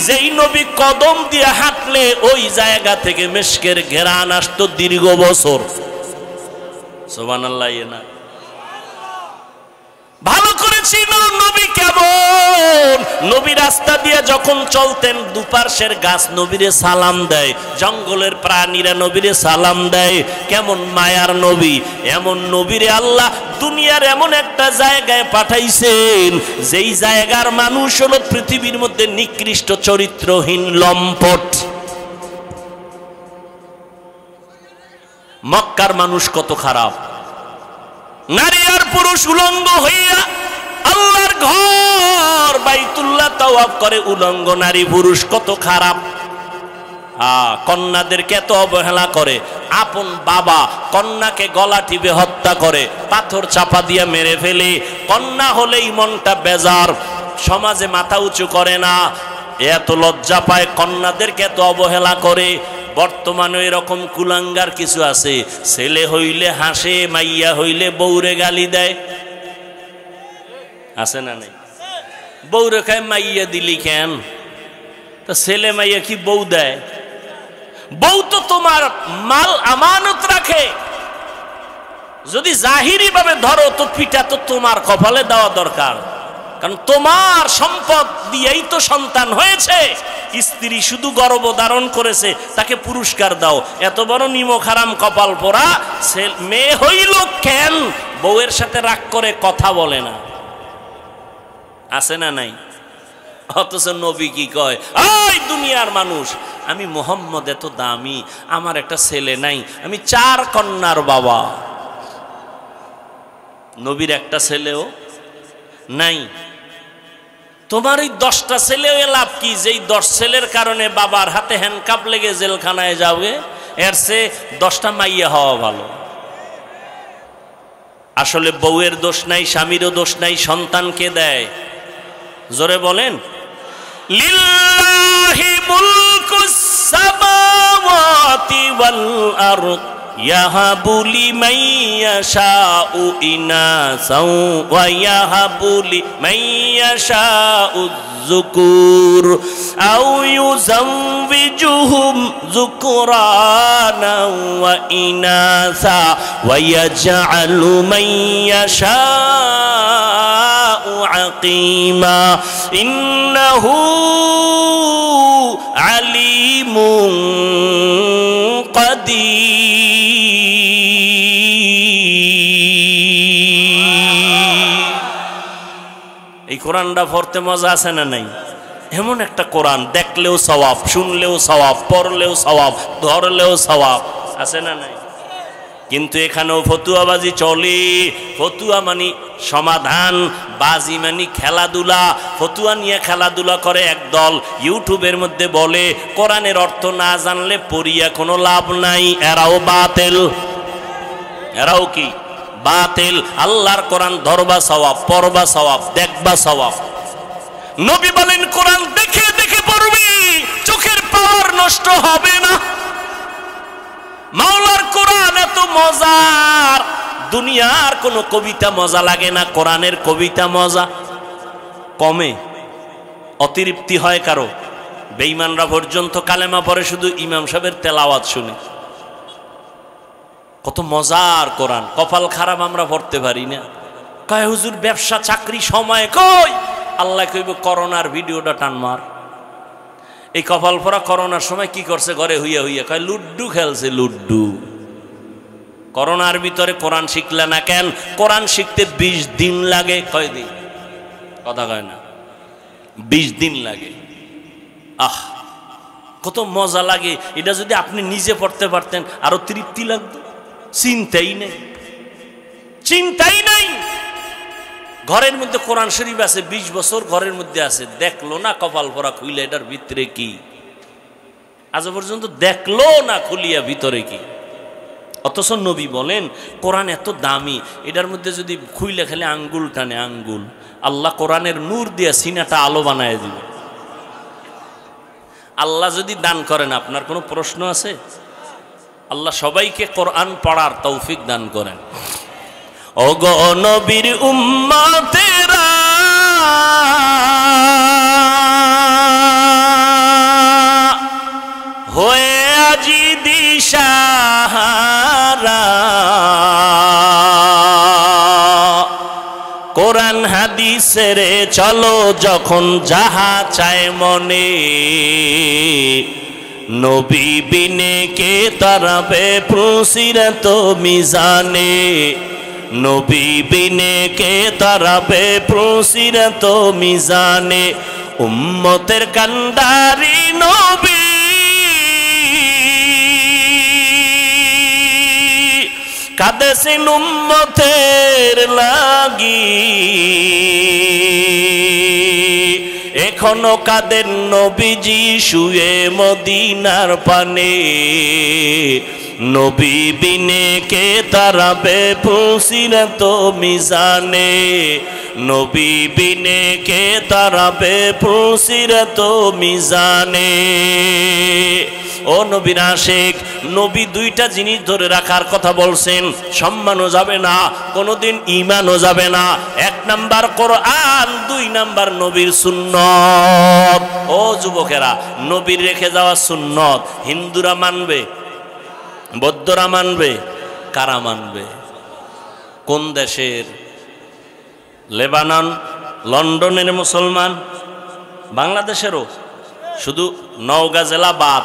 যেই নবী কদম দিয়ে হাঁটলে ওই জায়গা থেকে মেশকের ঘেরান আসতো দীর্ঘ বছর। সুবহানাল্লাহ। না ভালো করেছি নবী কেমন? নবী রাস্তা দিয়ে যখন চলতেন, দুপার্শ্বের গাছ নবীরে সালাম দেয়, জঙ্গলের প্রাণীরা নবীরে সালাম দেয়। কেমন মায়ার নবী! এমন নবীরে আল্লাহ দুনিয়ার এমন একটা জায়গায় পাঠাইছেন, যেই জায়গার মানুষ হলো পৃথিবীর মধ্যে নিকৃষ্ট চরিত্রহীন লম্পট। মক্কার মানুষ কত খারাপ! নারী আর পুরুষ উলঙ্গ হইয়া আল্লাহর ঘর বাইতুল্লাহ তাওয়াফ করে, উলঙ্গ নারী পুরুষ, কত খারাপ! কন্যাদেরকে এত অবহেলা করে। আপন বাবা কন্যাকে গলা টিপে হত্যা করে, পাথর চাপা দিয়ে মেরে ফেলে। কন্যা হলেই মনটা বেজার, সমাজে মাথা উঁচু করে না, এত লজ্জা পায়, কন্যাদেরকে এত অবহেলা করে। বর্তমানে এরকম কুলাঙ্গার কিছু আছে, ছেলে হইলে হাসে, মাইয়া হইলে বউরে গালি দেয়। আছে না নাই? বউরে খায় মাইয়া দিলি কেন? তা ছেলে মাইয়া কি বউ দেয়? বউ তো তোমার মাল আমানত রাখে। যদি জাহিরি ভাবে ধরো তো পিঠা তো তোমার কপালে দেওয়া দরকার, কারণ তোমার সম্পদ দিয়েই তো সন্তান হয়েছে। স্ত্রী শুধু গর্ভধারণ করেছে, তাকে পুরস্কার দাও। এত বড় নিমক হারাম কপাল পোড়া মেয়ে হইল কেন? বউয়ের সাথে রাগ করে কথা বলে না। আছে না নাই? অথচ নবী কি কয়? ওই দুনিয়ার মানুষ, আমি মোহাম্মদ এত দামি, আমার একটা ছেলে নাই, আমি 4 কন্যার বাবা। নবীর একটা ছেলেও নাই। তোমার ওই 10টা ছেলে লাভ কি, যেই 10 ছেলের কারণে বাবার হাতে হ্যান্ডকাপ লেগে জেলখানায় যাবে, এর চেয়ে 10টা মাইয়া হওয়া ভালো। আসলে বউয়ের দোষ নাই, স্বামীরও দোষ নাই, সন্তানকে দেয়। জোরে বলেন, লিল্লাহি মুলকুস সামাওয়াতি ওয়াল আরদ ইয়াহাবু লিমান ইয়াশাউ ইনাসাও ওয়া ইয়াহাবু লিমান ইয়াশাউ যুকুর আও ইউযাওবিজুহুম যুকরানা ওয়া ইনাসা ওয়া ইয়াজআলু মান ইয়াশাউ আকিমা ইন্নাহু আলিমুন এই কোরআনটা পড়তে মজা আছে না নাই? এমন একটা কোরআন, দেখলেও সওয়াব, শুনলেও সওয়াব, পড়লেও সওয়াব, ধরলেও সওয়াব, আছে না নাই? কিন্তু এখানেও ফতুয়াবাজি চলে। ফতুয়া মানে সমাধান, বাজি মানে খেলাধুলা। ফতুয়া নিয়ে খেলাধুলা করে একদল, ইউটিউবের মধ্যে বলে কোরআনের অর্থ না জানলে পড়িয়া কোনো লাভ নাই। এরাও বাতিল, এরাও কি বাতিল। আল্লাহর কোরআন ধরবা সওয়াব, পড়বা সওয়াব, দেখবা সওয়াব। নবী বলেন কোরআন দেখে দেখে পড়বি, চোখের পাওয়ার নষ্ট হবে না। মাওলার কোরআন এত মজার, দুনিয়ার কোনো কবিতা মজা লাগে না, কোরআনের কবিতা মজা। কমে অতিরিক্তি হয় কারো। বেঈমানরা পর্যন্ত কালেমা পড়ে শুধু ইমাম সাহেবের তেলাওয়াত শুনে। কত মজার কোরআন। কপাল খারাপ আমরা পড়তে পারি না। কয় হুজুর ব্যবসা চাকরি সময় কই? আল্লাহ কইব করোনার ভিডিওটা টান মার। এই কপাল পরা করোনার সময় কি করছে? ঘরে হইয়া হইয়া কয় লুড্ডু খেলছে, লুড্ডু। করোনার ভিতরে কোরআন শিখলে না কেন? কোরআন শিখতে 20 দিন লাগে। কয় দিন? কথা কয় না, 20 দিন লাগে। আহ, কত মজা লাগে। এটা যদি আপনি নিজে পড়তে পারতেন আরো তৃপ্তি লাগতো। চিন্তাই নেই, চিন্তাই নাই। ঘরের মধ্যে কোরআন শরীফ আছে, 20 বছর ঘরের মধ্যে আছে, দেখলো না কপাল পরা খুইলে এটার ভিতরে কি। আজ পর্যন্ত দেখলো না খুলিয়া ভিতরে কি। অথচ নবী বলেন কোরআন এত দামি, এটার মধ্যে যদি খুইলে খেলে আঙ্গুল টানে আঙ্গুল, আল্লাহ কোরআনের নূর দিয়া সিনাটা আলো বানায় দিবে। আল্লাহ যদি দান করেন, আপনার কোনো প্রশ্ন আছে? আল্লাহ সবাইকে কোরআন পড়ার তৌফিক দান করেন। ওগো নবীর উম্মতেরা, হয়ে আজি দিশাহারা, কোরআন হাদিসের চলো যখন যাহা চায় মনে, নবী বিনে কে তারাবে পুসিরত মিজানে, নবী বিনে কে তারাবে পুসিরত মিজানে, উম্মতের কান্ডারি নবী কাঁদেছেন উম্মতের লাগি, এখনো কাঁদেন নবীজি শুয়ে মদিনার পানে, নবী বিনে কে তারাবে পুসিরত মিজানে, নবী বিনে কে তারাবে পুসিরত মিজানে। ও নবীর আশিক, নবী দুইটা জিনিস ধরে রাখার কথা বলছেন, সম্মানও যাবে না, কোনোদিন ঈমানও যাবে না। 1 নাম্বার কোরআন, 2 নাম্বার নবীর সুন্নত। ও যুবকেরা, নবীর রেখে যাওয়া সুন্নত হিন্দুরা মানবে, বৌদ্ধরা মানবে, কারা মানবে? কোন দেশের? লেবানন, লন্ডনের মুসলমান, বাংলাদেশেরও, শুধু নওগাঁ জেলা বাদ।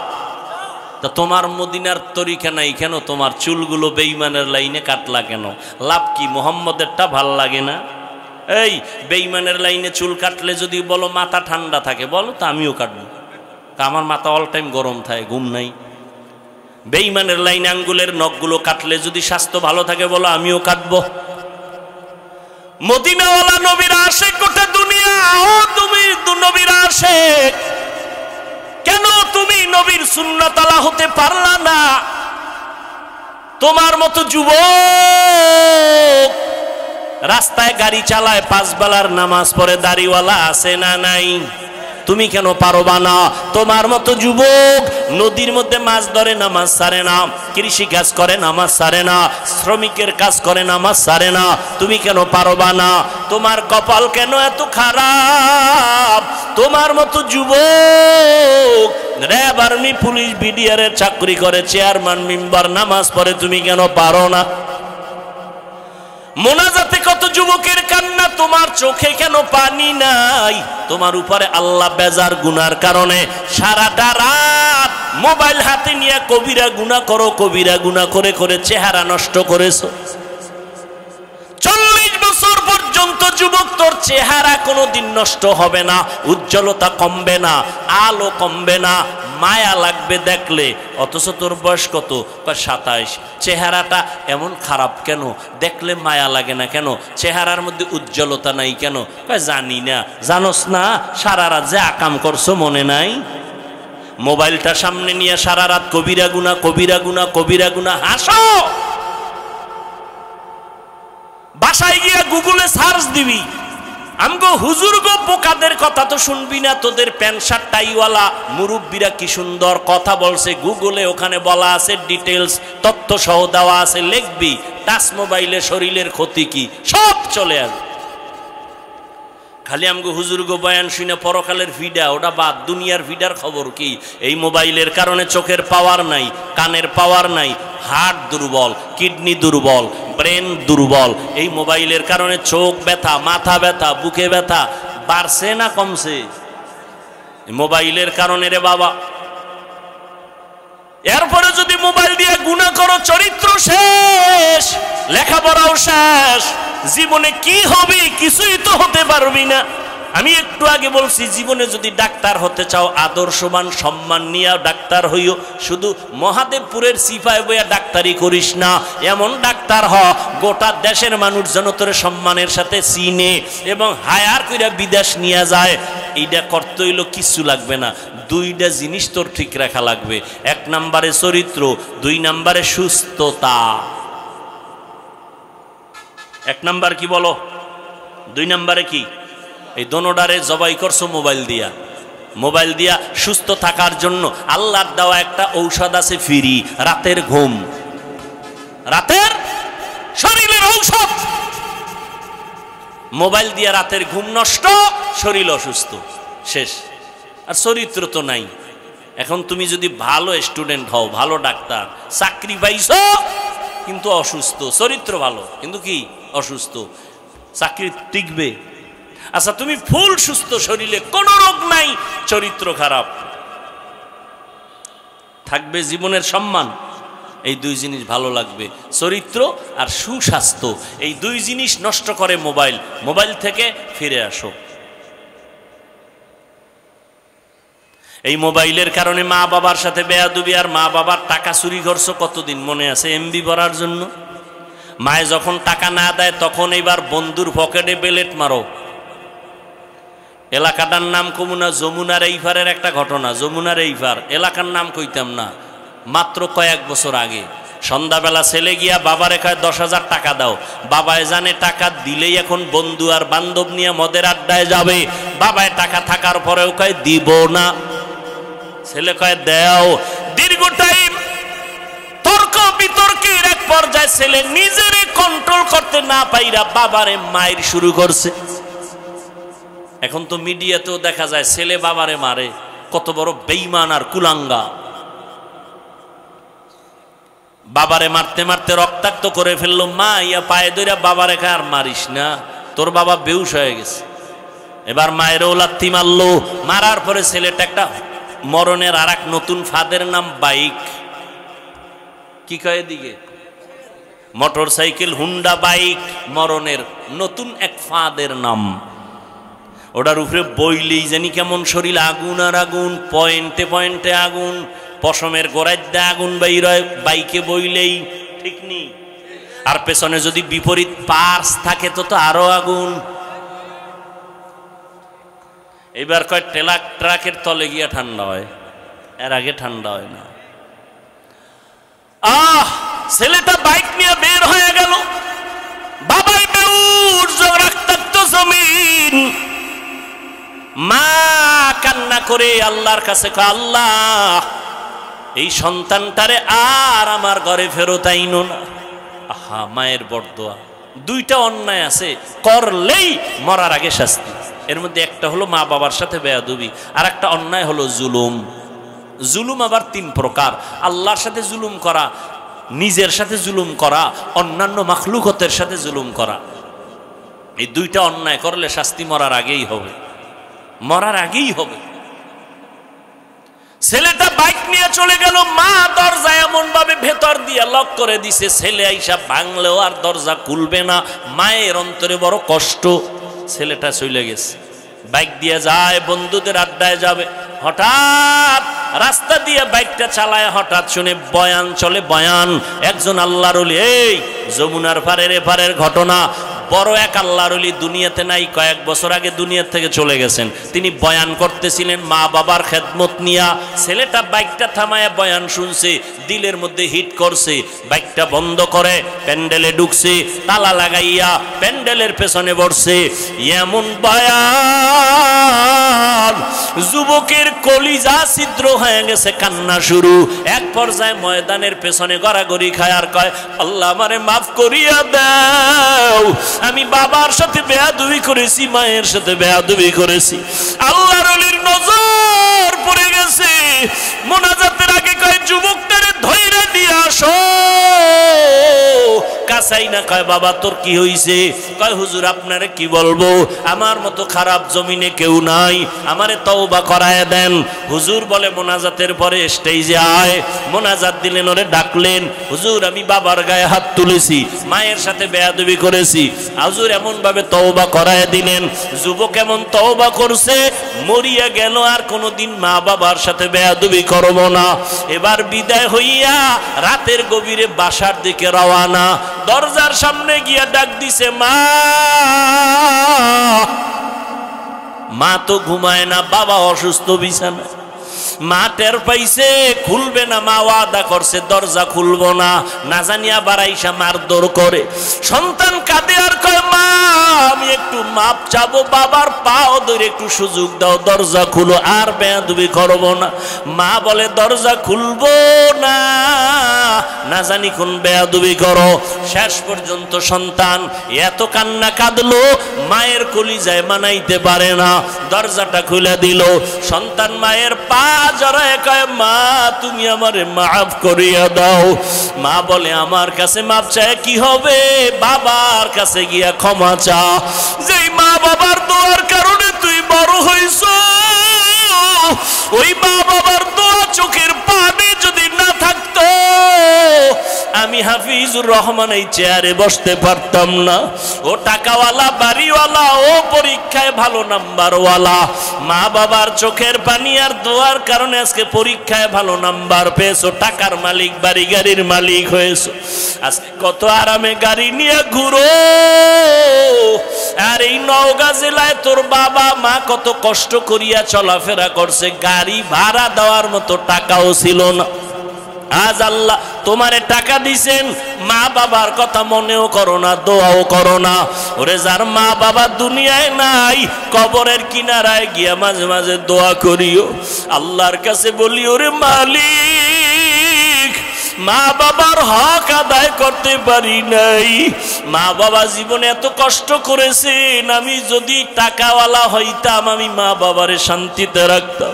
তা তোমার মদিনার তরিকা নাই কেন? তোমার চুলগুলো বেঈমানের লাইনে কাটলা কেন? লাভ কি? মুহাম্মদেরটা ভাল লাগে না? এই বেঈমানের লাইনে চুল কাটলে যদি বলো মাথা ঠান্ডা থাকে, বলো তো আমিও কাটবো। আমার মাথা অল টাইম গরম থাকে, ঘুম নাই। বেঈমানের লাইনে আঙ্গুলের নখগুলো কাটলে যদি স্বাস্থ্য ভালো থাকে, বলো আমিও কাটবো। মদিনাওয়ালা নবীর আশিক গোটা দুনিয়া। ও তুমি নবীর আশিক, কেন তুমি নবীর সুন্নাত আলা হতে পারলা না? তোমার মতো যুবক রাস্তায় গাড়ি চালায়, 5 বেলার নামাজ পড়ে, দাড়িওয়ালা আছে না নাই? তুমি কেন পারবা না? তোমার মতো যুবক নদীর মধ্যে মাছ ধরে, নামাজ ছাড়ে না, কৃষি কাজ করে, নামাজ ছাড়ে না, শ্রমিকের কাজ করে, নামাজ ছাড়ে না, তুমি কেন পারবা না? তোমার কপাল কেন এত খারাপ? তোমার মতো যুবক র্যাব, আর্মি, পুলিশ, বিডিআর এর চাকরি করে, চেয়ারম্যান, মেম্বার, নামাজ পড়ে, তুমি কেন পারো না? মোনাজাতে কত যুবকের কান্না, তোমার চোখে কেন পানি নাই? তোমার উপরে আল্লাহ বেজার গুনার কারণে সারাটা রাত মোবাইল হাতে নিয়ে কবিরা গুনাহ করো, কবিরা গুনাহ করে করে চেহারা নষ্ট করেছো। 40 বছর পর্যন্ত যুবক তোর চেহারা কোনোদিন নষ্ট হবে না, উজ্জ্বলতা কমবে না, আলো কমবে না, মায়া লাগবে দেখলে। অথচ তোর বয়স কত? 27। চেহারাটা এমন খারাপ কেন? দেখলে মায়া লাগে না কেন? চেহারার মধ্যে উজ্জ্বলতা নাই কেন? জানি না। জানোস না সারা রাত যে আকাম করছো মনে নাই? মোবাইলটা সামনে নিয়ে সারা রাত কবিরা গুনাহ, কবিরা গুনাহ, কবিরা গুনাহ। হাসো, বাসায় গিয়া গুগলে সার্চ দিবি, আমগো হুজুর গো বোকাদের কথা তো শুনবি না। তোদের প্যান্ট শার্ট টাইওয়ালা মুরব্বীরা কি সুন্দর কথা বলছে, গুগলে ওখানে বলা আছে, ডিটেলস তথ্য সহ দেওয়া আছে, লিখবি। টাচ মোবাইলে শরীরের ক্ষতি কি সব চলে আসবে। খালি আমগো হুজুর গো বয়ান শুনে পরকালের ভিডা, ওটা বাদ। দুনিয়ার ভিডার খবর কি? এই মোবাইলের কারণে চোখের পাওয়ার নাই, কানের পাওয়ার নাই, হার্ট দুর্বল, কিডনি দুর্বল, ব্রেন দুর্বল। এই মোবাইলের কারণে চোখ ব্যথা, মাথা ব্যথা, বুকে ব্যথা বাড়ছে না কমছে? মোবাইলের কারণে রে বাবা। এরপরে যদি মোবাইল দিয়ে গুনাহ করো, চরিত্র শেষ, লেখাপড়াও শেষ, জীবনে কি হবে? কিছুই তো হতে পারবি না। আমি একটু আগে বলছি, জীবনে যদি ডাক্তার হতে চাও, আদর্শবান সম্মান নিয়ে ডাক্তার হইও। শুধু মহাদেবপুরের সিপাই বইয়া ডাক্তারি করিস না, এমন ডাক্তার হ গোটা দেশের মানুষ যেন তোর সম্মানের সাথে চিনে এবং হায়ার কইরা বিদেশ নিয়ে যায়। এইটা করতে হইল কিছু লাগবে না, 2টা জিনিস তোর ঠিক রাখা লাগবে। 1 নম্বরে চরিত্র, 2 নম্বরে সুস্থতা। 1 নম্বর কি বলো, 2 নম্বরে কি? এই দোনোটারে জবাই করছো মোবাইল দিয়া। মোবাইল দিয়া সুস্থ থাকার জন্য আল্লাহর দেওয়া একটা ঔষধ আছে ফ্রি, রাতের ঘুম। রাতের শরীরের ঔষধ। মোবাইল দিয়া রাতের ঘুম নষ্ট, শরীর অসুস্থ, শেষ। আর চরিত্র তো নাই। এখন তুমি যদি ভালো স্টুডেন্ট হও, ভালো ডাক্তার, চাকরি পাইছো কিন্তু অসুস্থ, চরিত্র ভালো কিন্তু কি অসুস্থ, চাকরি টিকবে? আচ্ছা তুমি ফুল সুস্থ, শরীরে কোনো রোগ নাই, চরিত্র খারাপ, থাকবে জীবনের সম্মান? এই 2 জিনিস ভালো লাগবে, চরিত্র আর সুস্বাস্থ্য। এই 2 জিনিস নষ্ট করে মোবাইল। মোবাইল থেকে ফিরে আসো। এই মোবাইলের কারণে মা বাবার সাথে বেয়াদবি, আর মা বাবার টাকা চুরি করছো কতদিন মনে আছে? এমবি ভরার জন্য। মায়ে যখন টাকা না দেয় তখন এবার বন্ধুর পকেটে বেলেট মারো। এলাকাটার নাম কমুনা, যমুনার এইপারের একটা ঘটনা। যমুনার এইপার এলাকার নাম কইতাম না, মাত্র কয়েক বছর আগে সন্ধ্যাবেলা ছেলে গিয়া বাবারে কয় 10,000 টাকা দাও। বাবায় জানে টাকা দিলেই এখন বন্ধু আর বান্ধব নিয়ে মদের আড্ডায় যাবে। বাবায় টাকা থাকার পরেও কয় দিব না, ছেলে কয় দেও। দীর্ঘ টাইম তর্ক বিতর্কের এক পর্যায়ে ছেলে নিজেরে কন্ট্রোল করতে না পাইরা বাবারে মাইর শুরু করছে। এখন তো মিডিয়াতেও দেখা যায় ছেলে বাবারে মারে, কত বড় বেঈমান আর কুলাঙ্গা। বাবারে মারতে মারতে রক্তাক্ত করে ফেললো। মা ইয়া পায়ে ধরে বাবারে কয় আর মারিস না, তোর বাবা বেহুশ হয়ে গেছে। এবার মায়েরও লাথি মারলো। মারার পরে ছেলেটা একটা মরণের আর এক নতুন ফাঁদের নাম বাইক। কি কয় দিকে? মোটর সাইকেল, হুন্ডা বাইক, মরণের নতুন এক ফাঁদের নাম। ওটার উপরে বইলেই জানি কেমন শরীর আগুন আর আগুন, পয়েন্টে পয়েন্টে আগুন, পশমের গোড়ায় আগুন বাইর হয় বাইকে বইলেই, ঠিক নি? আর পেছনে যদি বিপরীত পার্স থাকে তো আরো আগুন। এবার কয় ট্রাকের তলে গিয়া ঠান্ডা হয়, এর আগে ঠান্ডা হয় না। ছেলেটা বাইক নিয়ে বের হয়ে গেল, বাবাই বেউর রক্তাক্ত জমিন। মা কান্না করে আল্লাহর কাছে কয়, আল্লাহ এই সন্তানটারে আর আমার ঘরে ফেরত আইনো না। আহা, মায়ের বড়দোয়া। দুইটা অন্যায় আছে, করলেই মরার আগে শাস্তি। এর মধ্যে একটা হলো মা বাবার সাথে বেয়াদবি, আর একটা অন্যায় হলো জুলুম। জুলুম আবার তিন প্রকার: আল্লাহর সাথে জুলুম করা, নিজের সাথে জুলুম করা, অন্যান্য মাখলুকতের সাথে জুলুম করা। এই দুইটা অন্যায় করলে শাস্তি মরার আগেই হবে, মরার আগেই হবে। ছেলেটা বাইক নিয়ে চলে গেল, মা দরজা এমন ভাবে ভেতর দিয়ে লক করে দিছে, ছেলে আইসা ভাঙলেও আর দরজা খুলবে না। মায়ের অন্তরে বড় কষ্ট। ছেলেটা চলে গেছে, বাইক দিয়ে যায়, বন্ধুদের আড্ডায় যাবে। হঠাৎ রাস্তা দিয়ে বাইকটা চালায়, হঠাৎ শুনে বয়ান চলে, বয়ান। একজন আল্লাহর ওলি, এই যমুনার পারের এপারের ঘটনা। বড় এক আল্লাহর ওলি দুনিয়াতে নাই, কয়েক বছর আগে দুনিয়া থেকে চলে গেছেন। তিনি বয়ান করতেছিলেন মা বাবার খেদমত নিয়া। ছেলেটা বাইকটা থামায় বয়ান শুনছে, দিলের মধ্যে হিট করছে, বাইকটা বন্ধ করে প্যান্ডেলে ঢুকছে, তালা লাগাইয়া প্যান্ডেলের পেছনে বসছে। এমন বয়ান, যুবকের কলিজা ছিদ্র হয়ে গেছে, কান্না শুরু। এক পর্যায়ে ময়দানের পেছনে গড়াগড়ি খায় আর কয়, আল্লাহ আমারে মাফ করিয়া দাও, আমি বাবার সাথে বেয়াদবি করেছি, মায়ের সাথে বেয়াদবি করেছি। আল্লাহর ওলির নজর পড়ে গেছে। মোনাজাতের আগে কয়, যুবকটারে ধইরা দিয়ে আসো। কাছাই না, কয় বাবা তোর কি হইছে? কয় হুজুর আপনারে কি বলবো, আমার মতো খারাপ জমিনে কেউ নাই, আমারে তওবা করায় দেন। হুজুর বলে মোনাজাতের পরে স্টেজে আয়। মোনাজাত দিলেন, ওরে ডাকলেন। হুজুর আমি বাবার গায়ে হাত তুলেছি, মায়ের সাথে বেয়াদবি করেছি। হুজুর এমন ভাবে তওবা করায় দিলেন। যুবক এমন তওবা করছে, মরিয়া গেল, আর কোনোদিন মা বাবার সাথে বেয়াদবি করব না। এবার বিদায় হইয়া রাতের গভীরে বাসার দিকে রওয়ানা। দরজার সামনে গিয়া ডাক দিছে, মা। মা তো ঘুমায় না, বাবা অসুস্থ বিছানা। মা টের পাইছে, খুলবে না। মা ওয়াদা করছে দরজা খুলবো না, না জানিয়া বাড়াইসা মারধর করে। সন্তান কাঁদে আর কয়, মা আমি একটু মাপ চাবো, বাবার পাও ধরে একটু সুযোগ দাও, দরজা খুলো, আর বেয়াদবি করবো না। মা বলে দরজা খুলবো না, না জানি কোন বেয়াদবি করো। শেষ পর্যন্ত সন্তান এত কান্না কাঁদলো, মায়ের কলিজায় মানাইতে পারে না, দরজাটা খুলে দিল। সন্তান মায়ের পা জড়ায় কয়, মা তুমি আমারে মাফ করিয়া দাও। মা বলে আমার কাছে মাপ চায় কি হবে, বাবার কাছে গিয়া ক্ষমা চা। যেই মা বাবার দোয়ার কারণে তুই বড় হইছ, ওই মা বাবার দোয়া চোখের পানি যদি না থাকতো, আমি হাফিজুর রহমান এই চেয়ারে বসতে পারতাম না। ও টাকাওয়ালা, বাড়িওয়ালা, ও পরীক্ষায় ভালো নাম্বারওয়ালা। মা বাবার চোখের পানি আর দোয়ার কারণে আজকে পরীক্ষায় ভালো নাম্বার পেয়েছো, টাকার মালিক, বাড়ি গাড়ির মালিক হয়েছো। আজকে কত আরামে গাড়ি নিয়ে ঘুরো। আর এই নওগাঁ জেলায় তোর বাবা মা কত কষ্ট করিয়া চলাফেরা করছে, গাড়ি ভাড়া দেওয়ার মতো টাকাও ছিল না। আজ আল্লাহ তোমারে টাকা দিছেন, মা বাবার কথা মনেও করো না, দোয়াও করো না। ওরে যার মা বাবা দুনিয়ায় নাই, কবরের কিনারায় গিয়া মাঝে মাঝে দোয়া করিও, আল্লাহর কাছে বলি, ওরে মালিক মা বাবার হক আদায় করতে পারি নাই, মা বাবা জীবনে এত কষ্ট করেছেন, আমি যদি টাকাওয়ালা হইতাম আমি মা বাবারে শান্তিতে রাখতাম।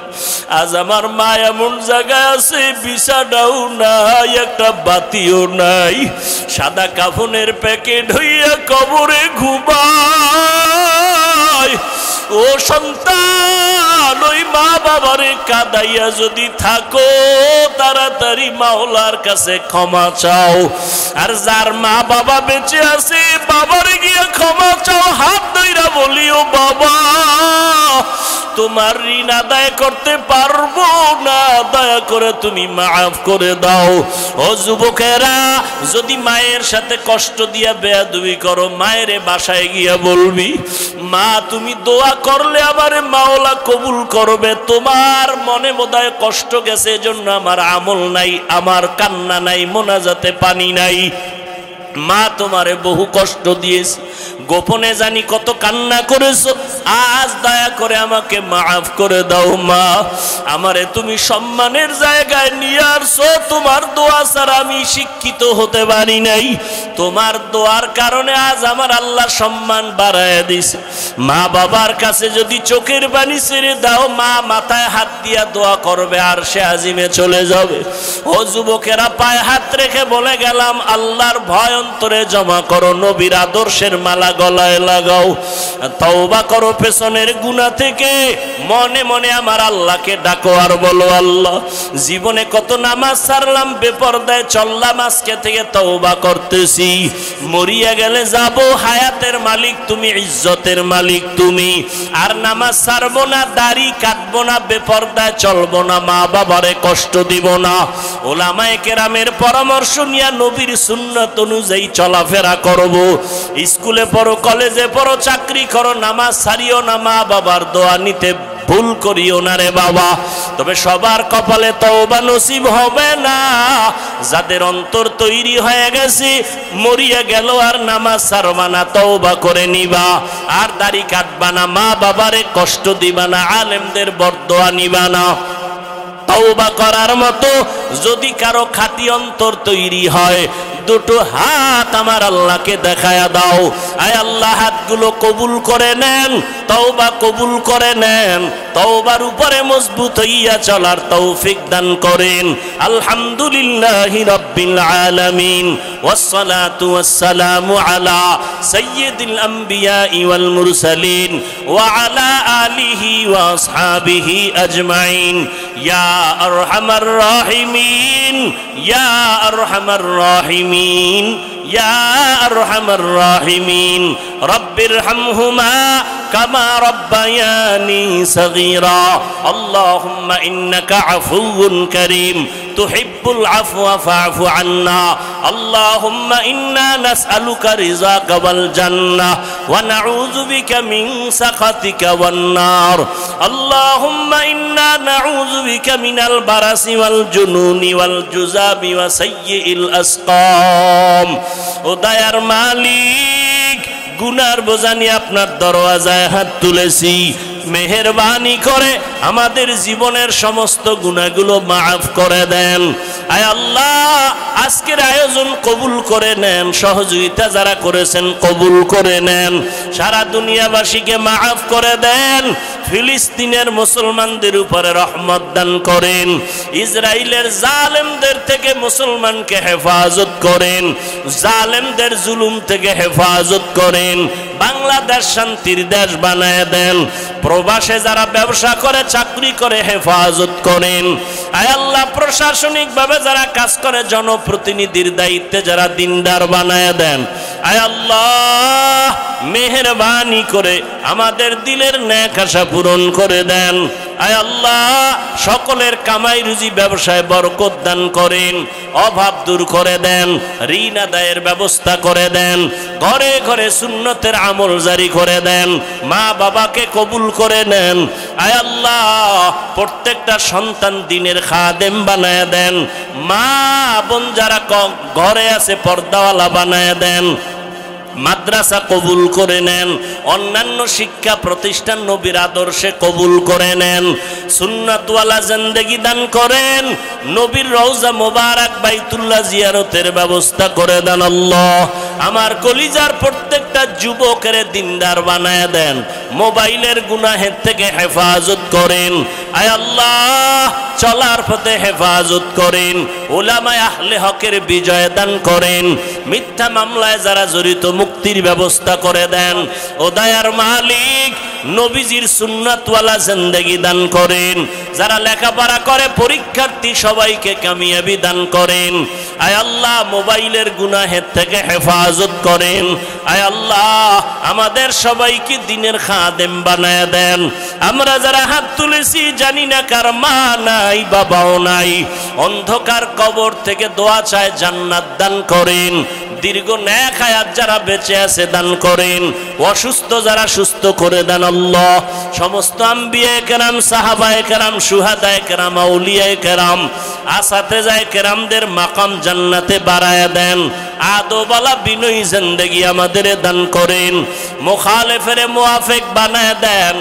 আজ আমার মা এমন জায়গায় আছে, বিছানাও নাই, একটা বাতিও নাই, সাদা কাফনের প্যাকেট হইয়া কবরে ঘুমায়। ও সন্তান, ওই মা বাবারে কাঁদাইয়া যদি থাকো, তাড়াতাড়ি মাওলার কাছে ক্ষমা চাও। আর যার মা বাবা বেঁচে আছে, বাবারে গিয়ে ক্ষমা চাও, হাত ধইরা বলিও, বাবা তোমার ঋণ আদায় করতে পারবো না, দয়া করে তুমি মাফ করে দাও। ও যুবকেরা, যদি মায়ের সাথে কষ্ট দিয়া বেয়াদবি করো, মায়ের বাসায় গিয়া বলবি, মা তুমি দোয়া করলে আমারে মাওলা কবুল করবে, তোমার মনে বোধহয় কষ্ট গেছে এজন্য আমার আমল নাই, আমার কান্না নাই, মোনাজাতে পানি নাই। মা তোমারে বহু কষ্ট দিয়েছে, গোপনে জানি কত কান্না করেছো, আজ দয়া করে আমাকে মাফ করে দাও মা। আমারে তুমি সম্মানের জায়গায় নিয়ে আসছো, তোমার দোয়া ছাড়া আমি শিক্ষিত হতে পারি নাই, তোমার দোয়ার কারণে আজ আমার আল্লাহ সম্মান বাড়ায় দিছে। মা বাবার কাছে যদি চোখের পানি ছেড়ে দাও, মা মাথায় হাত দিয়া দোয়া করবে আর সে আজিমে চলে যাবে। ও যুবকেরা, পায়ে হাত রেখে বলে গেলাম, আল্লাহর ভয় অন্তরে জমা করো, নবীর আদর্শের মালা গলায় লাগাও, তওবা করো পেছনের গুনাহ থেকে, মনে মনে আমার আল্লাহকে ডাকো আর বলো, আল্লাহ জীবনে কত নামাজ ছাড়লাম, বেপরদায় চললাম, আজকে থেকে তওবা করতেছি, মরিয়া গেলে যাব, হায়াতের মালিক তুমি, ইজ্জতের মালিক তুমি, আর নামাজ ছাড়বো না, দাড়ি কাটবো না, বেপরদায় চলবো না, মা বাবারে কষ্ট দিব না। ওলামায়ে কেরামের পরামর্শ নিয়ে নবীর সুন্নাত অনুযায়ী চলাফেরা করব। স্কুলে পড়ো, কলেজে পড়ো, চাকরি করো, নামাজ ছাড়িও না, মা বাবার দোয়া নিতে ভুল করিও না রে বাবা। তবে সবার কপালে তওবা নসিব হবে না। যাদের অন্তর তৈরি হয়ে গেছে, মরিয়া গেল আর নামাজ ছাড়বা না, তওবা করে নিবা, আর দাড়ি কাটবা না, মা বাবারে কষ্ট দিবা না, আলেমদের বরদোয়া নিবা না। তওবা করার মতো যদি কারো খাঁটি অন্তর তৈরি হয়, দুটো হাত আমার আল্লাহকে দেখায়া দাও। আয় আল্লাহ, হাতগুলো কবুল করে নেন, তওবা কবুল করে নেন, তওবার উপরে মজবুত হইয়া চলার তৌফিক দান করেন। আলহামদুলিল্লাহি রাব্বিল আলামিন, ওয়াসসালাতু ওয়াসসালামু আলা সাইয়্যিদিল আমবিয়া ওয়াল মুরসালিন ওয়া আলা আলিহি ওয়া আসহাবিহি আজমাইন। ইয়া আরহামার রাহিমিন, ইয়া আরহামার রাহিমিন, ইয়া আরহামার রাহিমিন। রব্বিরহামহুমা কামা রব্বায়ানি সগীরা। আল্লাহুম্মা ইন্নাকা আফুউন কারীম তুহিব্বুল আফওয়া ফা'ফু আন্না। আল্লাহুম্মা ইন্না নাসআলুকা রিযাকা ওয়াল জান্নাহ ওয়া নাউযু বিকা মিন সাখাতিকা ওয়ান নার। আল্লাহুম্মা ইন্না নাউযু বিকা মিনাল বারাসি ওয়াল জুনুনি ওয়াল জুযাবি ওয়া সাইয়্যিল আসকাম। ও দয়ার মালিক, গুনার বোঝা নিয়ে আপনার দরওয়াজায় হাত তুলেছি, মেহেরবানি করে আমাদের জীবনের সমস্ত গুনাহগুলো মাফ করে দেন। আয় আল্লাহ, আজকের আয়োজন কবুল করে নেন, সহযোগিতা যারা করেছেন কবুল করে নেন, সারা দুনিয়াবাসীকে মাফ করে দেন। ফিলিস্তিনের মুসলমানদের উপরে রহমত দান করেন, ইসরায়েলের জালেমদের থেকে মুসলমানকে হেফাজত করেন, জালেমদের জুলুম থেকে হেফাজত করেন, বাংলাদেশ শান্তির দেশ বানায় দেন। প্রবাসে যারা ব্যবসা করে, চাকরি করে, হেফাজত করেন। আয় আল্লাহ, প্রশাসনিক ভাবে যারা কাজ করে, জনপ্রতিনিধির দায়িত্বে যারা দিনদার বানায় দেন। আয় আল্লাহ, মেহেরবানি করে আমাদের দিলের নেক আশা পূরণ করে দেন। আয় আল্লাহ, সকলের কামাই রুজি ব্যবসায় বরকত দান করেন, অভাব দূর করে দেন, ঋণ আদায়ের ব্যবস্থা করে দেন, ঘরে ঘরে সুন্নতের আমল জারি করে দেন, মা বাবাকে কবুল করে নেন। আয় আল্লাহ, প্রত্যেকটা সন্তান দিনের খাদেম বানায় দেন, মা বোন যারা ঘরে আছে পর্দাওয়ালা বানায় দেন, মাদ্রাসা কবুল করে নেন, অন্যান্য শিক্ষা প্রতিষ্ঠান নবীর আদর্শে কবুল করে নেন, সুন্নাতওয়ালা জিন্দেগি দান করেন, নবীর রওজা মোবারক বাইতুল্লাহ জিয়ারতের ব্যবস্থা করে দেন। আল্লাহ, আমার কলিজার প্রত্যেকটা যুবকের দিনদার বানায় দেন, মোবাইলের গুনাহের থেকে হেফাজত করেন। আয় আল্লাহ, চলার পথে হেফাজত করেন, উলামায়ে আহলে হকের বিজয় দান করেন, মিথ্যা মামলায় যারা জড়িত মুক্তির ব্যবস্থা করে দেন। ও দয়ার মালিক, নবীজির সুন্নাতওয়ালা জিন্দেগি দান করেন। যারা লেখাপড়া করে পরীক্ষার্থী সবাইকে কামিয়াবি দান করেন। আয় আল্লাহ মোবাইলের গুনাহের থেকে হেফাজত করেন। আয় আল্লাহ আমাদের সবাইকে দিনের খাদেম বানায় দেন। আমরা যারা হাত তুলেছি জানি না কার মা নাই বাবাও নাই, অন্ধকার কবর থেকে দোয়া চায় জান্নাত দান করেন। দীর্ঘ নেক হায়াত যারা বেঁচে আছে দান করেন। অসুস্থ যারা সুস্থ করে দেন আল্লাহ। সমস্ত আম্বিয়ায়ে কেরাম, সাহাবায়ে কেরাম, শুহাদায়ে কেরাম, আউলিয়ায়ে কেরাম, আসাতেজায়ে কেরামদের মাকাম জান্নাতে বাড়ায়া দেন। আদবালা বিনয়ী জিন্দেগি আমাদের দান করেন। মুখালেফের মুআফিক বানায় দেন।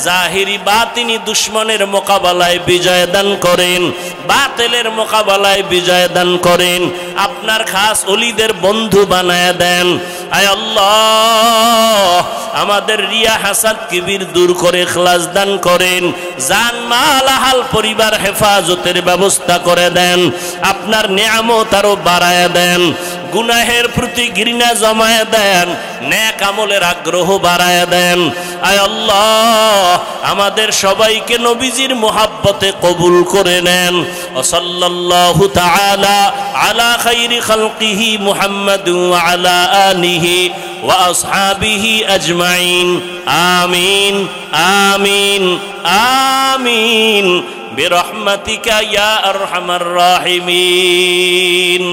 জাহিরি বাতিনি দুশ্মনের মোকাবেলায় বিজয় দান করেন। বাতিলের মোকাবেলায় বিজয় দান করেন। আপনার খাস ওলিদের বন্ধু বানায় দেন। আয় আল্লাহ আমাদের রিয়া হাসাদ কিবির দূর করে ইখলাস দান করেন। জান মাল আহাল পরিবার হেফাজতের ব্যবস্থা করে দেন। আপনার নিয়ামত আরো বাড়ায় দেন। গুনাহের প্রতি ঘৃণা জমায় দেন। নেক আমলের আগ্রহ বাড়ায় দেন। আয় আল্লাহ আমাদের সবাইকে নবীজির মুহাব্বতে কবুল করে নেন। সাল্লাল্লাহু তাআলা আলা খাইরি খালকিহি মুহাম্মাদুন ওয়া আলা আলিহি ওয়া আসহাবিহি আজমাইন। আমিন আমিন আমিন বিরহমাতিকা ইয়া আরহামার রাহিমিন।